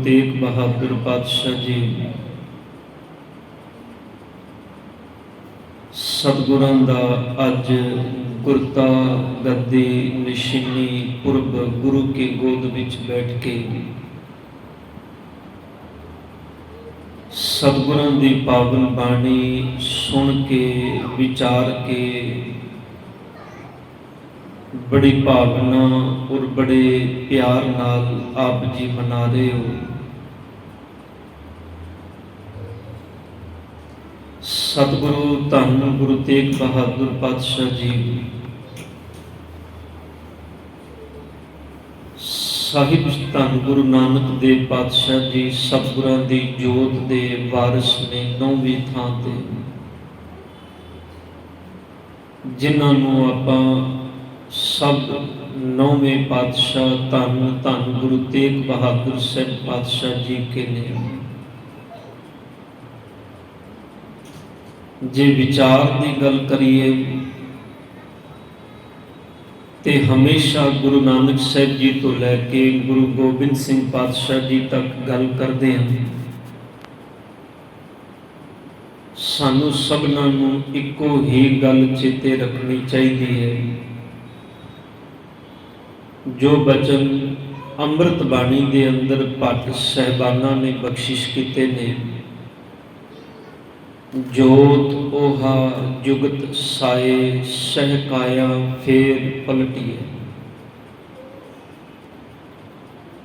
तेग बहादुर पातशाह जी सतगुरां दा अज गुरता गद्दी निशानी पुरब गुरु की गोद विच बैठ के सतगुरां दी पावन बाणी सुन के विचार के बड़ी भावना और बड़े प्यार नाल आप जी मना रहे हो। सतगुरु धन गुरु तेग बहादुर पातशाह जी साहिब धन गुरु नानक देव पातशाह जी सतगुरां दी जोत दे वारिस ने 9वीं थां ते जिन्हां नूं आपां सब 9वें पातशाह धन धन गुरु तेग बहादुर साहिब पातशाह जी के ने। जे विचार की गल करिए ते हमेशा गुरु नानक साहिब जी तो लैके गुरु गोबिंद सिंह पातशाह जी तक गल करते हैं। सानू सबना नू इको ही गल चेते रखनी चाहिए है। जो बचन अमृत बाणी के अंदर भट्ट साहिबाना ने बख्शिश किते ने, जोत ओहा जुगत साए सहकाया फेर पलटिए,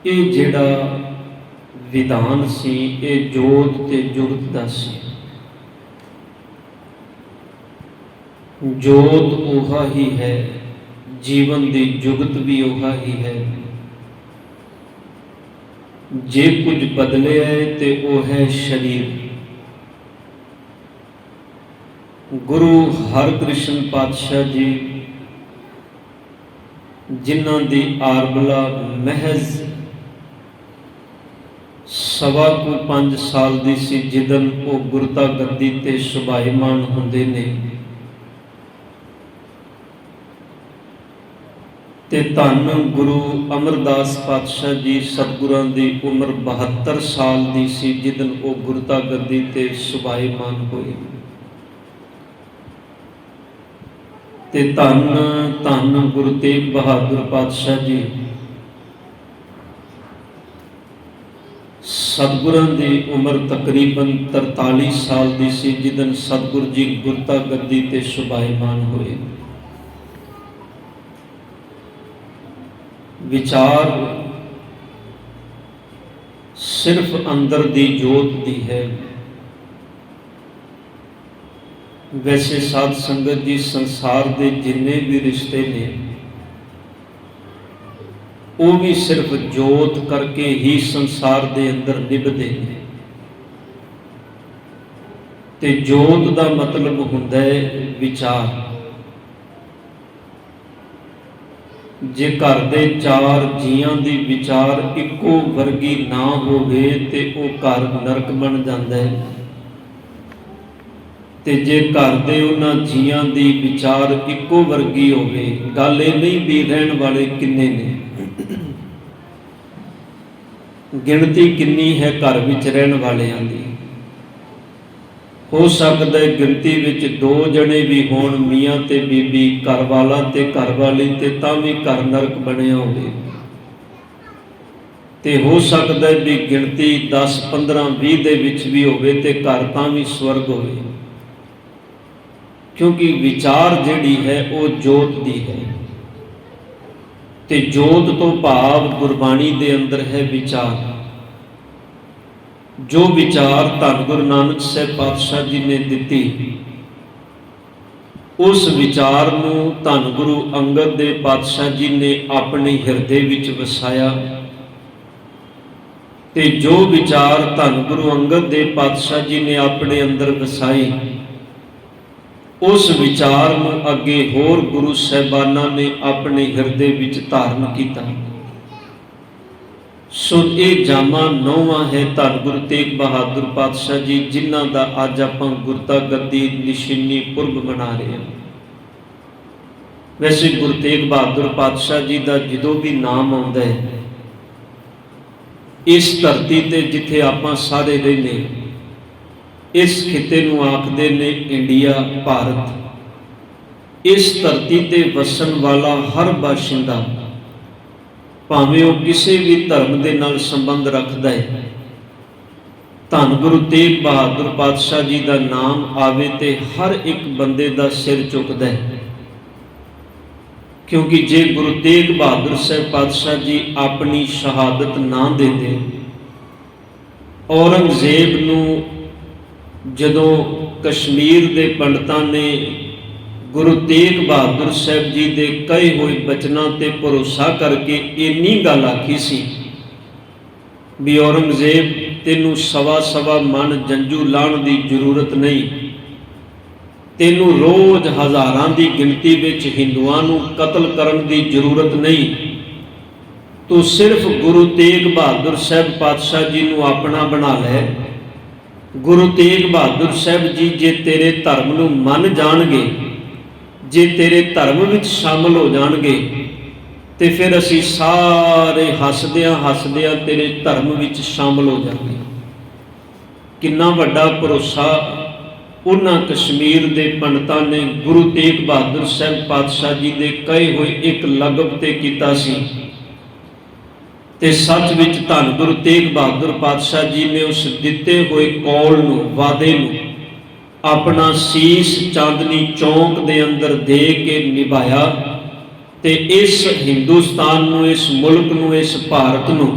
ये जिहड़ा विधान सी ये जोत ते जुगत दा सी। जोत ओहा ही है, जीवन दी जुगत भी ओहा ही है। जे कुछ बदले है ते वो है शरीर। गुरु हरकृष्ण पातशाह जी जिन्हां दी आरबला महज 5.25 साल दी सी जिदन वो गुरता गद्दी ते सुभाईमान हुंदे ने ते धन गुरु अमरदास पातशाह जी सतगुरां दी उम्र 72 साल दी सी जिदन वो गुरता गद्दी ते सुभाईमान होए। ते धन धन गुरु तेग बहादुर पातशाह जी सतगुरां दी उम्र तकरीबन 43 साल दी सी जिदन सतगुरु जी गुरता गद्दी ते सुभाईमान होए। विचार सिर्फ अंदर दी जोत दी है। वैसे साध संगत जी संसार के जिन्ने भी रिश्ते ने वो भी सिर्फ जोत करके ही संसार के अंदर निभते हैं। ते जोत का मतलब हुंदा है विचार। जे घर दे 4 जियां दी विचार इको वर्गी ना होवे ते वो घर नरक बन जाता है। ते जे घर दे उन्हां जियां दी विचार इको वर्गी होवे, गल ये नहीं भी रहन वाले किन्ने ने, गिणती किन्नी है घर विच रहन वालियां दी। हो सकता है गिनती विच 2 जने भी होण, मियाँ ते बीबी, घर वाला ते घर वाली, ते तां भी घर नरक बनिया होवे। ते हो सकता है भी गिनती 10, 15, 20 दे विच भी होवे ते घर तां भी स्वर्ग होवे। क्योंकि विचार जिहड़ी है वो जोत दी है। ते जोत तो भाव गुरबाणी दे अंदर है विचार। जो विचार धन गुरु नानक साहिब पातशाह जी ने दिती, उस विचार नूं धन गुरु अंगद देव पातशाह जी ने अपने हिरदे विच वसाया। ते जो विचार धन गुरु अंगद देव पातशाह जी ने अपने अंदर वसाई, उस विचार नूं अगे होर गुरु साहिबाना ने अपने हिरदे विच धारण किया। सो ये जामा 9वां है धन गुरु तेग बहादुर पातशाह जी जिन्हां दा अज आपां गुरता गद्दी निशानी पुरब मना रहे हैं। वैसे गुरु तेग बहादुर पातशाह जी का जो भी नाम आउंदा है इस धरती ते जिथे आपां सारे रहने, इस खिते नूं आखदे ने इंडिया भारत। इस धरती ते वसन वाला हर बाशिंदा भावें वो किसी भी धर्म के नाल संबंध रखता है, धन गुरु तेग बहादुर पातशाह जी का नाम आवे ते हर एक बंदे का सिर चुकता है। क्योंकि जे गुरु तेग बहादुर साहब पातशाह जी अपनी शहादत ना देते, औरंगजेब नूं जदों कश्मीर के पंडितां ने गुरु तेग बहादुर साहब जी के कहे हुए बचनों ते भरोसा करके इन्नी गल आखी सी भी औरंगजेब तेनू सवा सवा मन जंजू लाण की जरूरत नहीं, तेनू रोज हज़ारां की गिनती विच हिंदुआं नूं कतल करन की जरूरत नहीं, तू सिर्फ गुरु तेग बहादुर साहब पातशाह जी नूं अपना बना लै। गुरु तेग बहादुर साहब जी जे तेरे धर्म नूं मन जाणगे, जे तेरे धर्म विच शामिल हो जाणगे, ते फिर असी सारे हसदियां हसदियां तेरे धर्म विच शामिल हो जाएंगे। कितना वड्डा भरोसा उन्हां कश्मीर के पंडितां ने गुरु तेग बहादुर साहब पातशाह जी के कहे हुए एक लगब ते कीता सी, ते सच विच धन गुरु तेग बहादुर पातशाह जी ने उस दिते हुए कौल नूं, वादे नूं अपना सीस चांदनी चौंक दे अंदर दे के निभाया, ते इस हिंदुस्तान नूं, इस मुल्क नूं, इस भारत नूं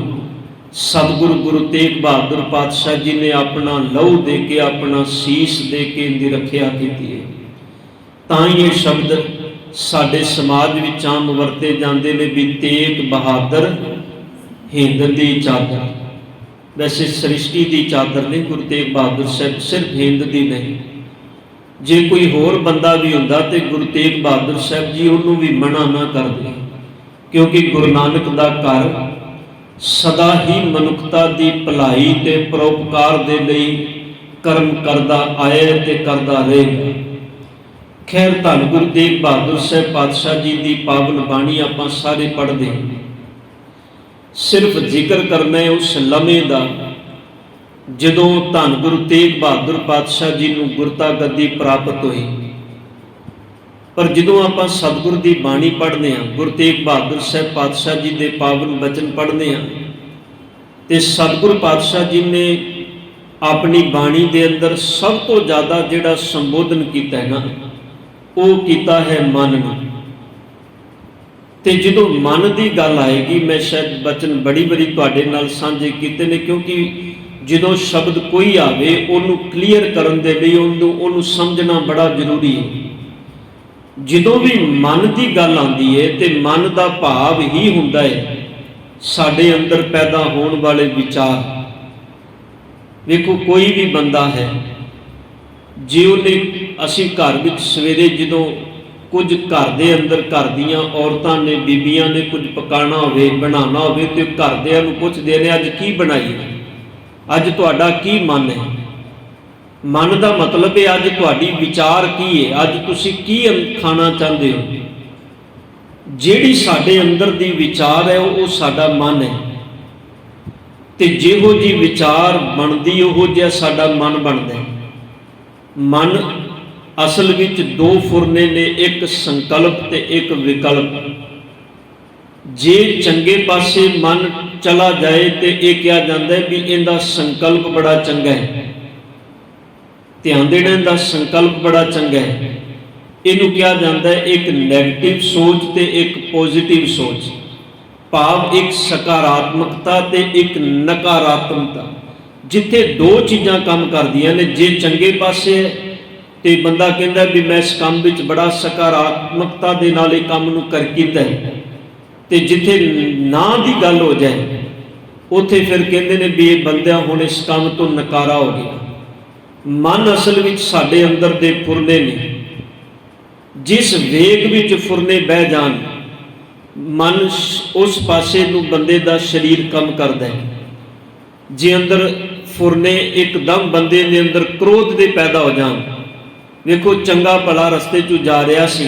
सतगुरु गुरु तेग बहादुर पातशाह जी ने अपना लहू दे के, अपना सीस दे के इनकी रखिया की है। तां ही ये शब्द साडे समाज विच आम वरते जाते ने भी तेग बहादुर हिंद दी चादर। वैसे सृष्टि की चादर नहीं गुरु तेग बहादुर साहब, सिर्फ हिंद की नहीं। जे कोई होर बंदा भी हुंदा ते गुरु तेग बहादुर साहब जी उन्होंने भी मना ना करदे, क्योंकि गुरु नानक दा घर सदा ही मनुखता की भलाई ते परोपकार दे लई कर्म करदा आया ते करदा रहेगा। खैर धन गुरु तेग बहादुर साहब पातशाह जी की पावन बाणी आपां सारे पढ़दे, सिर्फ जिक्र करना है उस लम्हे का जदों धन गुरु तेग बहादुर पातशाह जी नूं गुरता गद्दी प्राप्त हुई। पर जदों आपां सतगुर की बाणी पढ़ने हाँ, गुरु तेग बहादुर साहब पातशाह जी के पावन बचन पढ़ने हाँ, तो सतगुर पातशाह जी ने अपनी बाणी के अंदर सब तो ज़्यादा जिहड़ा संबोधन किया है ना, वो किया है मन नूं। ते जदों मन की गल आएगी, मैं शायद बचन बड़ी बड़ी तुहाडे नाल साझे कीते ने, क्योंकि जदों शब्द कोई आवे उन्होंने क्लीयर करन दे लई उन्होंने समझना बड़ा जरूरी है। जदों भी मन की गल आती है तो मन का भाव ही हुंदा है साडे अंदर पैदा होने वाले विचार। देखो कोई भी बंदा है, जे उन्हें असी घर विच सवेरे जदों कुछ घर के अंदर घर दियां औरतां ने, बीबियां ने कुछ पकाना होवे, बनाना होवे, तो घरदियां नूं पुछदे ने अज की बनाईए, अज तुहाडा की मन है। मन का मतलब है अज तुहाडी विचार की है, अज तुसी की खाना चाहते हो। जिहड़ी साडे अंदर दी विचार है वो साडा मन है, ते जिहो जी विचार बनदी उहो जिहा साडा मन बनदा है। मन असल विच दो फुरने ने, एक संकल्प ते एक विकल्प। जे चंगे पासे मन चला जाए तो यह कहा जाता है भी इनका संकल्प बड़ा चंगा है, ध्यान देना इनका संकल्प बड़ा चंगा है। इनू कहा जाता है एक नैगेटिव सोच ते एक पॉजिटिव सोच, भाव एक सकारात्मकता ते एक नकारात्मकता। जिथे दो चीज़ां काम करदियां ने, जे चंगे पासे है तो बंदा कहता भी मैं इस काम विच बड़ा सकारात्मकता दे नाल इह काम नूं कर कीता है, ते जिथे ना की गल हो जाए उत्थे फिर कहते हैं भी ये बंदा हुण इस काम तो नकारा हो गया। मन असल विच साडे अंदर दे फुरने ने, जिस वेग विच फुरने बह जान मन उस पासे नूं बंदे दा शरीर कम करदा है। जे अंदर फुरने एकदम बंदे दे अंदर क्रोध दे पैदा हो जान, देखो चंगा भला रस्ते चो जा रहा सी,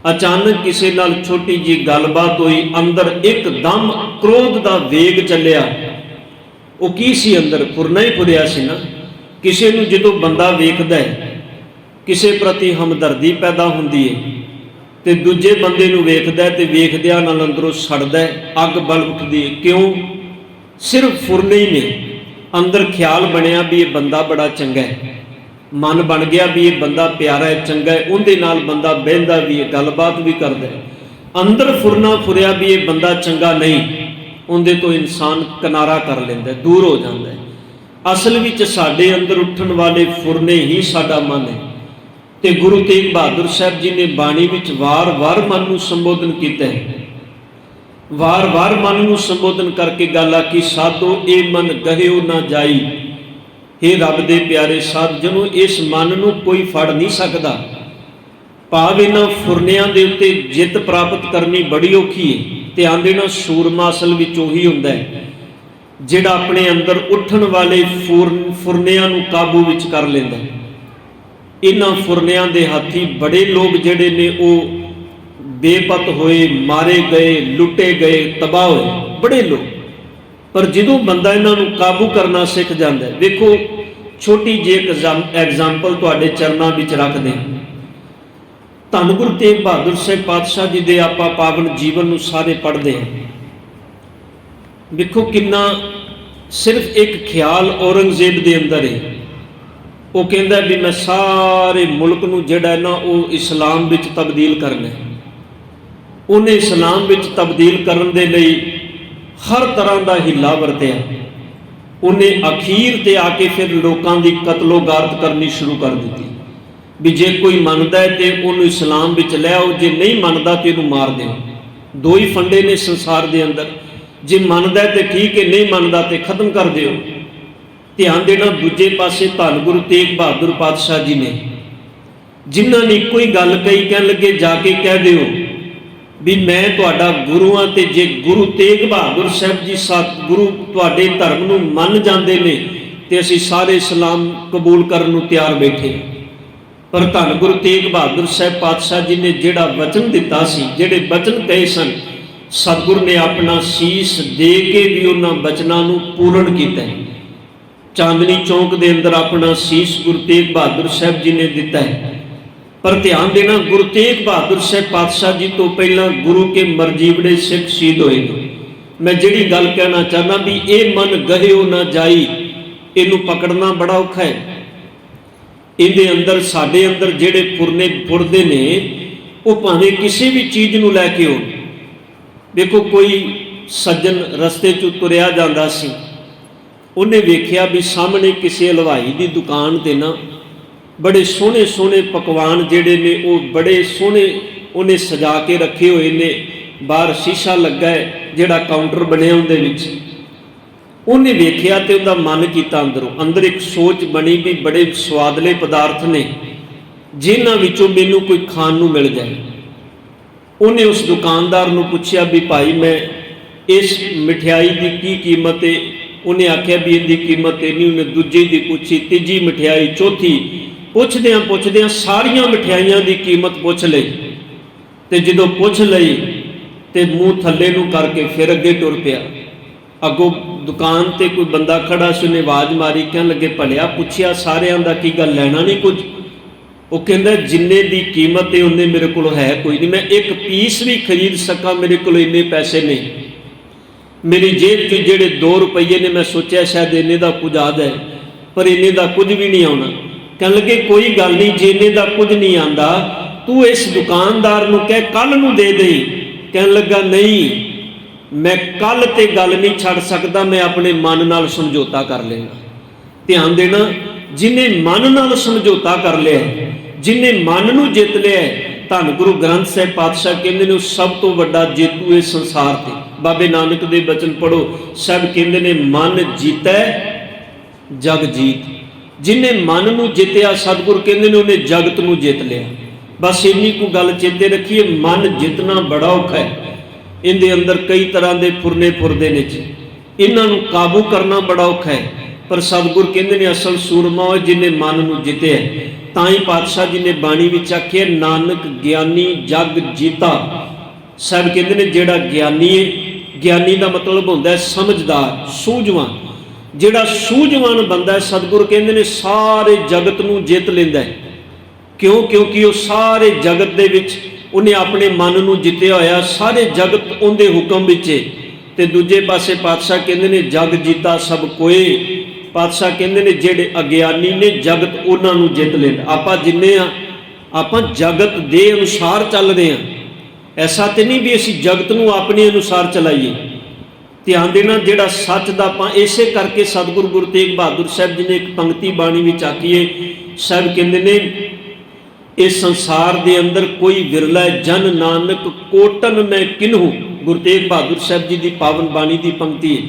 अचानक किसी नाल छोटी जी गलबात हुई, अंदर एकदम क्रोध का वेग चलिया ਉਹ ਕੀ ਸੀ ਅੰਦਰ? ਫੁਰਨਾ ਹੀ ਫੁਰਿਆ ਸੀ ਨਾ। ਕਿਸੇ ਨੂੰ ਜਦੋਂ ਬੰਦਾ ਵੇਖਦਾ ਹੈ, ਕਿਸੇ ਪ੍ਰਤੀ ਹਮਦਰਦੀ ਪੈਦਾ ਹੁੰਦੀ ਹੈ, ਤੇ ਦੂਜੇ ਬੰਦੇ ਨੂੰ ਵੇਖਦਾ ਤੇ ਵੇਖਦਿਆਂ ਨਾਲ ਅੰਦਰੋਂ ਸੜਦਾ, ਅੱਗ ਬਲ ਉੱਠਦੀ ਹੈ। ਕਿਉਂ? ਸਿਰਫ ਫੁਰਨੇ ਹੀ ਨੇ। ਅੰਦਰ ਖਿਆਲ ਬਣਿਆ ਵੀ ਇਹ ਬੰਦਾ ਬੜਾ ਚੰਗਾ ਹੈ, ਮਨ ਬਣ ਗਿਆ ਵੀ ਇਹ ਬੰਦਾ ਪਿਆਰਾ ਹੈ, ਚੰਗਾ ਹੈ, ਉਹਦੇ ਨਾਲ ਬੰਦਾ ਬਹਿੰਦਾ ਵੀ ਹੈ, ਗੱਲਬਾਤ ਵੀ ਕਰਦਾ ਹੈ। ਅੰਦਰ ਫੁਰਨਾ ਫੁਰਿਆ ਵੀ ਇਹ ਬੰਦਾ ਚੰਗਾ ਨਹੀਂ, ਉਹਦੇ ਤੋਂ ਇਨਸਾਨ ਕਿਨਾਰਾ ਕਰ ਲੈਂਦਾ, ਦੂਰ ਹੋ ਜਾਂਦਾ ਹੈ। ਅਸਲ ਵਿੱਚ ਸਾਡੇ ਅੰਦਰ ਉੱਠਣ ਵਾਲੇ ਫੁਰਨੇ ਹੀ ਸਾਡਾ ਮਨ ਹੈ। ਤੇ ਗੁਰੂ ਤੇਗ ਬਹਾਦਰ ਸਾਹਿਬ ਜੀ ਨੇ ਬਾਣੀ ਵਿੱਚ ਵਾਰ-ਵਾਰ ਮਨ ਨੂੰ ਸੰਬੋਧਨ ਕੀਤਾ ਹੈ। ਵਾਰ-ਵਾਰ ਮਨ ਨੂੰ ਸੰਬੋਧਨ ਕਰਕੇ ਗੱਲ ਆਖੀ, ਸਾਧੋ ਇਹ ਮਨ ਗਹਿਓ ਨਾ ਜਾਈ। हे ਰੱਬ ਦੇ ਪਿਆਰੇ ਸਾਧਜਣੋ, ਇਸ ਮਨ ਨੂੰ ਕੋਈ ਫੜ ਨਹੀਂ ਸਕਦਾ। ਭਾਵ ਇਹਨਾਂ ਫੁਰਨਿਆਂ ਦੇ ਉੱਤੇ ਜਿੱਤ ਪ੍ਰਾਪਤ ਕਰਨੀ ਬੜੀ ਔਖੀ ਹੈ। ਧਿਆਨ ਦੇਣਾ, ਸੂਰਮਾ ਅਸਲ ਵਿੱਚ ਉਹੀ ਹੁੰਦਾ ਹੈ ਜਿਹੜਾ ਆਪਣੇ ਅੰਦਰ ਉੱਠਣ ਵਾਲੇ ਫੁਰਨਿਆਂ ਨੂੰ ਕਾਬੂ ਵਿੱਚ ਕਰ ਲੈਂਦਾ। ਇਹਨਾਂ ਫੁਰਨਿਆਂ ਦੇ ਹਾਥੀ ਬੜੇ ਲੋਕ ਜਿਹੜੇ ਨੇ ਉਹ ਬੇਪਤ ਹੋਏ, ਮਾਰੇ ਗਏ, ਲੁੱਟੇ ਗਏ, ਤਬਾਹ ਹੋਏ, ਬੜੇ ਲੋਕ। ਪਰ ਜਦੋਂ ਬੰਦਾ ਇਹਨਾਂ ਨੂੰ ਕਾਬੂ ਕਰਨਾ ਸਿੱਖ ਜਾਂਦਾ, ਵੇਖੋ ਛੋਟੀ ਜਿਹੀ ਇੱਕ ਐਗਜ਼ਾਮਪਲ ਤੁਹਾਡੇ ਚਰਨਾਂ ਵਿੱਚ ਰੱਖਦੇ ਹਾਂ। ਧੰਨ ਗੁਰੂ ਤੇਗ ਬਹਾਦਰ ਸਾਹਿਬ ਪਾਤਸ਼ਾਹ ਜੀ ਦੇ ਆਪਾਂ ਪਾਵਨ ਜੀਵਨ ਨੂੰ ਸਾਰੇ ਪੜ੍ਹਦੇ ਹਾਂ। ਵੇਖੋ ਕਿੰਨਾ ਸਿਰਫ ਇੱਕ ਖਿਆਲ ਔਰੰਗਜ਼ੇਬ ਦੇ ਅੰਦਰ ਹੈ। ਉਹ ਕਹਿੰਦਾ ਵੀ ਮੈਂ ਸਾਰੇ ਮੁਲਕ ਨੂੰ ਜਿਹੜਾ ਨਾ ਉਹ ਇਸਲਾਮ ਵਿੱਚ ਤਬਦੀਲ ਕਰਨਾ ਹੈ। ਉਹਨੇ ਇਸਲਾਮ ਵਿੱਚ ਤਬਦੀਲ ਕਰਨ ਦੇ ਲਈ ਹਰ ਤਰ੍ਹਾਂ ਦਾ ਹੀਲਾ ਵਰਤਿਆ। ਉਹਨੇ ਅਖੀਰ ਤੇ ਆ ਕੇ ਫਿਰ ਲੋਕਾਂ ਦੀ ਕਤਲੋ ਗਾਰਤ ਕਰਨੀ ਸ਼ੁਰੂ ਕਰ ਦਿੱਤੀ ਵੀ ਜੇ ਕੋਈ ਮੰਨਦਾ ਹੈ ਤੇ ਉਹਨੂੰ ਇਸਲਾਮ ਵਿੱਚ ਲੈ ਆਓ, ਜੇ ਨਹੀਂ ਮੰਨਦਾ ਤੇ ਇਹਨੂੰ ਮਾਰ ਦਿਓ। ਦੋ ਹੀ ਫੰਡੇ ਨੇ ਸੰਸਾਰ ਦੇ ਅੰਦਰ, ਜੇ ਮੰਨਦਾ ਤੇ ਠੀਕ ਹੈ, ਨਹੀਂ ਮੰਨਦਾ ਤੇ ਖਤਮ ਕਰ ਦਿਓ। ਧਿਆਨ ਦੇਣਾ, ਦੂਜੇ ਪਾਸੇ ਧੰਨ ਗੁਰੂ ਤੇਗ ਬਹਾਦਰ ਪਾਤਸ਼ਾਹ ਜੀ ਨੇ, ਜਿਨ੍ਹਾਂ ਨੇ ਇੱਕੋ ਹੀ ਗੱਲ ਕਹੀ, ਕਹਿਣ ਲੱਗੇ ਜਾ ਕੇ ਕਹਿ ਦਿਓ ਵੀ ਮੈਂ ਤੁਹਾਡਾ ਗੁਰੂ ਹਾਂ, ਤੇ ਜੇ ਗੁਰੂ ਤੇਗ ਬਹਾਦਰ ਸਾਹਿਬ ਜੀ ਸਤਿਗੁਰੂ ਤੁਹਾਡੇ ਧਰਮ ਨੂੰ ਮੰਨ ਜਾਂਦੇ ਨੇ ਤੇ ਅਸੀਂ ਸਾਰੇ ਇਸਲਾਮ ਕਬੂਲ ਕਰਨ ਨੂੰ ਤਿਆਰ ਬੈਠੇ। ਪਰ ਧੰਨ ਗੁਰੂ ਤੇਗ ਬਹਾਦਰ ਸਾਹਿਬ ਪਾਤਸ਼ਾਹ ਜੀ ਨੇ ਜਿਹੜਾ ਵਚਨ ਦਿੱਤਾ ਸੀ, ਜਿਹੜੇ ਵਚਨ ਕਹੇ ਸਨ, ਸਤਿਗੁਰ ਨੇ ਆਪਣਾ ਸੀਸ ਦੇ ਕੇ ਵੀ ਉਹਨਾਂ ਵਚਨਾਂ ਨੂੰ ਪੂਰਨ ਕੀਤਾ। ਚਾਂਦਨੀ ਚੌਂਕ ਦੇ ਅੰਦਰ ਆਪਣਾ ਸੀਸ ਗੁਰੂ ਤੇਗ ਬਹਾਦਰ ਸਾਹਿਬ ਜੀ ਨੇ ਦਿੱਤਾ ਹੈ। ਪਰ ਧਿਆਨ ਦੇਣਾ, ਗੁਰੂ ਤੇਗ ਬਹਾਦਰ ਸਾਹਿਬ ਪਾਤਸ਼ਾਹ ਜੀ ਤੋਂ ਪਹਿਲਾਂ ਗੁਰੂ ਕੇ ਮਰਜੀਵੜੇ ਸਿੱਖ ਸ਼ਹੀਦ ਹੋਏ ਨੇ। ਮੈਂ ਜਿਹੜੀ ਗੱਲ ਕਹਿਣਾ ਚਾਹੁੰਦਾ ਵੀ ਇਹ ਮਨ ਗਹਿਓ ਨਾ ਜਾਈ, ਇਹਨੂੰ ਪਕੜਨਾ ਬੜਾ ਔਖਾ ਹੈ। ਇਹਦੇ ਅੰਦਰ, ਸਾਡੇ ਅੰਦਰ ਜਿਹੜੇ ਫੁਰਨੇ ਫੁਰਦੇ ਨੇ, ਉਹ ਭਾਵੇਂ ਕਿਸੇ ਵੀ ਚੀਜ਼ ਨੂੰ ਲੈ ਕੇ ਹੋਣ। ਦੇਖੋ ਕੋਈ ਸੱਜਣ ਰਸਤੇ 'ਚ ਤੁਰਿਆ ਜਾਂਦਾ ਸੀ, ਉਹਨੇ ਵੇਖਿਆ ਵੀ ਸਾਹਮਣੇ ਕਿਸੇ ਹਲਵਾਈ ਦੀ ਦੁਕਾਨ ਤੇ ਨਾ ਬੜੇ ਸੋਹਣੇ ਸੋਹਣੇ ਪਕਵਾਨ ਜਿਹੜੇ ਨੇ ਉਹ ਬੜੇ ਸੋਹਣੇ ਉਹਨੇ ਸਜਾ ਕੇ ਰੱਖੇ ਹੋਏ ਨੇ। ਬਾਹਰ ਸ਼ੀਸ਼ਾ ਲੱਗਾ ਹੈ ਜਿਹੜਾ ਕਾਊਂਟਰ ਬਣਿਆ ਉਹਦੇ ਵਿੱਚ। ਉਹਨੇ ਵੇਖਿਆ ਤੇ ਉਹਦਾ ਮਨ ਕੀਤਾ, ਅੰਦਰ ਇੱਕ ਸੋਚ ਬਣੀ ਵੀ ਬੜੇ ਸਵਾਦਲੇ ਪਦਾਰਥ ਨੇ ਜਿਨ੍ਹਾਂ ਵਿੱਚੋਂ ਮੈਨੂੰ ਕੋਈ ਖਾਣ ਨੂੰ ਮਿਲ ਜਾਏ। ਉਹਨੇ ਉਸ ਦੁਕਾਨਦਾਰ ਨੂੰ ਪੁੱਛਿਆ ਵੀ ਭਾਈ ਮੈਂ ਇਸ ਮਠਿਆਈ ਦੀ ਕੀ ਕੀਮਤ ਹੈ? ਉਹਨੇ ਆਖਿਆ ਵੀ ਇਹਦੀ ਕੀਮਤ ਇੰਨੀ। ਉਹਨੇ ਦੂਜੀ ਦੀ ਪੁੱਛੀ, ਤੀਜੀ ਮਠਿਆਈ, ਚੌਥੀ। ਪੁੱਛਦਿਆਂ ਪੁੱਛਦਿਆਂ ਸਾਰੀਆਂ ਮਠਿਆਈਆਂ ਦੀ ਕੀਮਤ ਪੁੱਛ ਲਈ, ਤੇ ਜਦੋਂ ਪੁੱਛ ਲਈ ਤੇ ਮੂੰਹ ਥੱਲੇ ਨੂੰ ਕਰਕੇ ਫਿਰ ਅੱਗੇ ਟੁਰ ਪਿਆ। ਅੱਗੋਂ ਦੁਕਾਨ ਤੇ ਕੋਈ ਬੰਦਾ ਖੜਾ ਸੀ, ਉਹਨੇ ਆਵਾਜ਼ ਮਾਰੀ, ਕਹਿਣ ਲੱਗੇ ਭਲਿਆ ਪੁੱਛਿਆ ਸਾਰਿਆਂ ਦਾ ਕੀ ਗੱਲ, ਲੈਣਾ ਨਹੀਂ ਕੁਝ? ਉਹ ਕਹਿੰਦਾ ਜਿੰਨੇ ਦੀ ਕੀਮਤ ਹੈ ਉਹਨੇ ਮੇਰੇ ਕੋਲ ਹੈ ਕੋਈ ਨਹੀਂ, ਮੈਂ ਇੱਕ ਪੀਸ ਵੀ ਖਰੀਦ ਸਕਾਂ ਮੇਰੇ ਕੋਲ ਇੰਨੇ ਪੈਸੇ ਨਹੀਂ। ਮੇਰੀ ਜੇਬ 'ਚ ਜਿਹੜੇ 2 ਰੁਪਏ ਨੇ, ਮੈਂ ਸੋਚਿਆ ਸ਼ਾਇਦ ਇੰਨੇ ਦਾ ਕੁਝ ਆਦਾ ਹੈ, ਪਰ ਇੰਨੇ ਦਾ ਕੁਝ ਵੀ ਨਹੀਂ ਆਉਣਾ। ਕਹਿਣ ਲੱਗੇ ਕੋਈ ਗੱਲ ਨਹੀਂ, ਜੇ ਇੰਨੇ ਦਾ ਕੁਝ ਨਹੀਂ ਆਂਦਾ ਤੂੰ ਇਸ ਦੁਕਾਨਦਾਰ ਨੂੰ ਕਹਿ ਕੱਲ ਨੂੰ ਦੇ ਦੇ। ਕਹਿਣ ਲੱਗਾ ਨਹੀਂ, ਮੈਂ ਕੱਲ ਤੇ ਗੱਲ ਨਹੀਂ ਛੱਡ ਸਕਦਾ, ਮੈਂ ਆਪਣੇ ਮਨ ਨਾਲ ਸਮਝੌਤਾ ਕਰ ਲੈਣਾ। ਧਿਆਨ ਦੇਣਾ, ਜਿਹਨੇ ਮਨ ਨਾਲ ਸਮਝੌਤਾ ਕਰ ਲਿਆ, ਜਿਹਨੇ ਮਨ ਨੂੰ ਜਿੱਤ ਲਿਆ, ਧੰਨ ਗੁਰੂ ਗ੍ਰੰਥ ਸਾਹਿਬ ਪਾਤਸ਼ਾਹ ਕਹਿੰਦੇ ਨੇ ਉਹ ਸਭ ਤੋਂ ਵੱਡਾ ਜੇਤੂ ਇਸ ਸੰਸਾਰ ਤੇ। ਬਾਬੇ ਨਾਨਕ ਦੇ ਬਚਨ ਪੜੋ, ਸਭ ਕਹਿੰਦੇ ਨੇ ਮਨ ਜੀਤੈ ਜਗ ਜੀਤ। ਜਿਹਨੇ ਮਨ ਨੂੰ ਜਿੱਤਿਆ, ਸਤਿਗੁਰ ਕਹਿੰਦੇ ਨੇ ਉਹਨੇ ਜਗਤ ਨੂੰ ਜਿੱਤ ਲਿਆ। ਬਸ ਇੰਨੀ ਕੁ ਗੱਲ ਚੇਤੇ ਰੱਖੀਏ, ਮਨ ਜਿੱਤਣਾ ਬੜਾ ਔਖਾ ਹੈ। ਇਹਦੇ ਅੰਦਰ ਕਈ ਤਰ੍ਹਾਂ ਦੇ ਫੁਰਨੇ ਫੁਰਦੇ ਨੇ, ਇਹਨਾਂ ਨੂੰ ਕਾਬੂ ਕਰਨਾ ਬੜਾ ਔਖਾ ਹੈ। ਪਰ ਸਤਿਗੁਰ ਕਹਿੰਦੇ ਨੇ ਅਸਲ ਸੂਰਮਾ ਉਹ ਜਿਹਨੇ ਮਨ ਨੂੰ ਜਿੱਤਿਆ। ਤਾਂ ਹੀ ਪਾਤਸ਼ਾਹ ਜੀ ਨੇ ਬਾਣੀ ਵਿੱਚ ਆਖਿਆ, ਨਾਨਕ ਗਿਆਨੀ ਜਗ ਜੀਤਾ। ਸਾਹਿਬ ਕਹਿੰਦੇ ਨੇ ਜਿਹੜਾ ਗਿਆਨੀ ਹੈ, ਗਿਆਨੀ ਦਾ ਮਤਲਬ ਹੁੰਦਾ ਹੈ ਸਮਝਦਾਰ, ਸੂਝਵਾਨ। ਜਿਹੜਾ ਸੂਝਵਾਨ ਬੰਦਾ ਹੈ, ਸਤਿਗੁਰੂ ਕਹਿੰਦੇ ਨੇ ਸਾਰੇ ਜਗਤ ਨੂੰ ਜਿੱਤ ਲੈਂਦਾ ਹੈ। ਕਿਉਂ? ਕਿਉਂਕਿ ਉਹ ਸਾਰੇ ਜਗਤ ਦੇ ਵਿੱਚ ਉਹਨੇ ਆਪਣੇ ਮਨ ਨੂੰ ਜਿੱਤਿਆ ਹੋਇਆ, ਸਾਰੇ ਜਗਤ ਉਹਦੇ ਹੁਕਮ ਵਿੱਚ ਹੈ। ਤੇ ਦੂਜੇ ਪਾਸੇ ਪਾਤਸ਼ਾਹ ਕਹਿੰਦੇ ਨੇ ਜਗ ਜੀਤਾ ਸਭ ਕੋਏ। ਪਾਤਸ਼ਾਹ ਕਹਿੰਦੇ ਨੇ ਜਿਹੜੇ ਅਗਿਆਨੀ ਨੇ ਜਗਤ ਉਹਨਾਂ ਨੂੰ ਜਿੱਤ ਲੈਂਦਾ। ਆਪਾਂ ਜਿੰਨੇ ਆ ਆਪਾਂ ਜਗਤ ਦੇ ਅਨੁਸਾਰ ਚੱਲ ਰਹੇ ਹਾਂ। ਐਸਾ ਤੇ ਨਹੀਂ ਵੀ ਅਸੀਂ ਜਗਤ ਨੂੰ ਆਪਣੇ ਅਨੁਸਾਰ ਚਲਾਈਏ। ਧਿਆਨ ਦੇਣਾ, ਜਿਹੜਾ ਸੱਚ ਦਾ ਆਪਾਂ ਇਸੇ ਕਰਕੇ ਸਤਿਗੁਰੂ ਗੁਰੂ ਤੇਗ ਬਹਾਦਰ ਸਾਹਿਬ ਜੀ ਨੇ ਇੱਕ ਪੰਕਤੀ ਬਾਣੀ ਵਿੱਚ ਆਖੀਏ। ਸਾਹਿਬ ਕਹਿੰਦੇ ਨੇ ਇਸ ਸੰਸਾਰ ਦੇ ਅੰਦਰ ਕੋਈ ਵਿਰਲਾ ਜਨ ਨਾਨਕ ਕੋਟਨ ਮੈਂ ਕਿਨਹੂ। ਗੁਰੂ ਤੇਗ ਬਹਾਦਰ ਸਾਹਿਬ ਜੀ ਦੀ ਪਾਵਨ ਬਾਣੀ ਦੀ ਪੰਕਤੀ ਹੈ।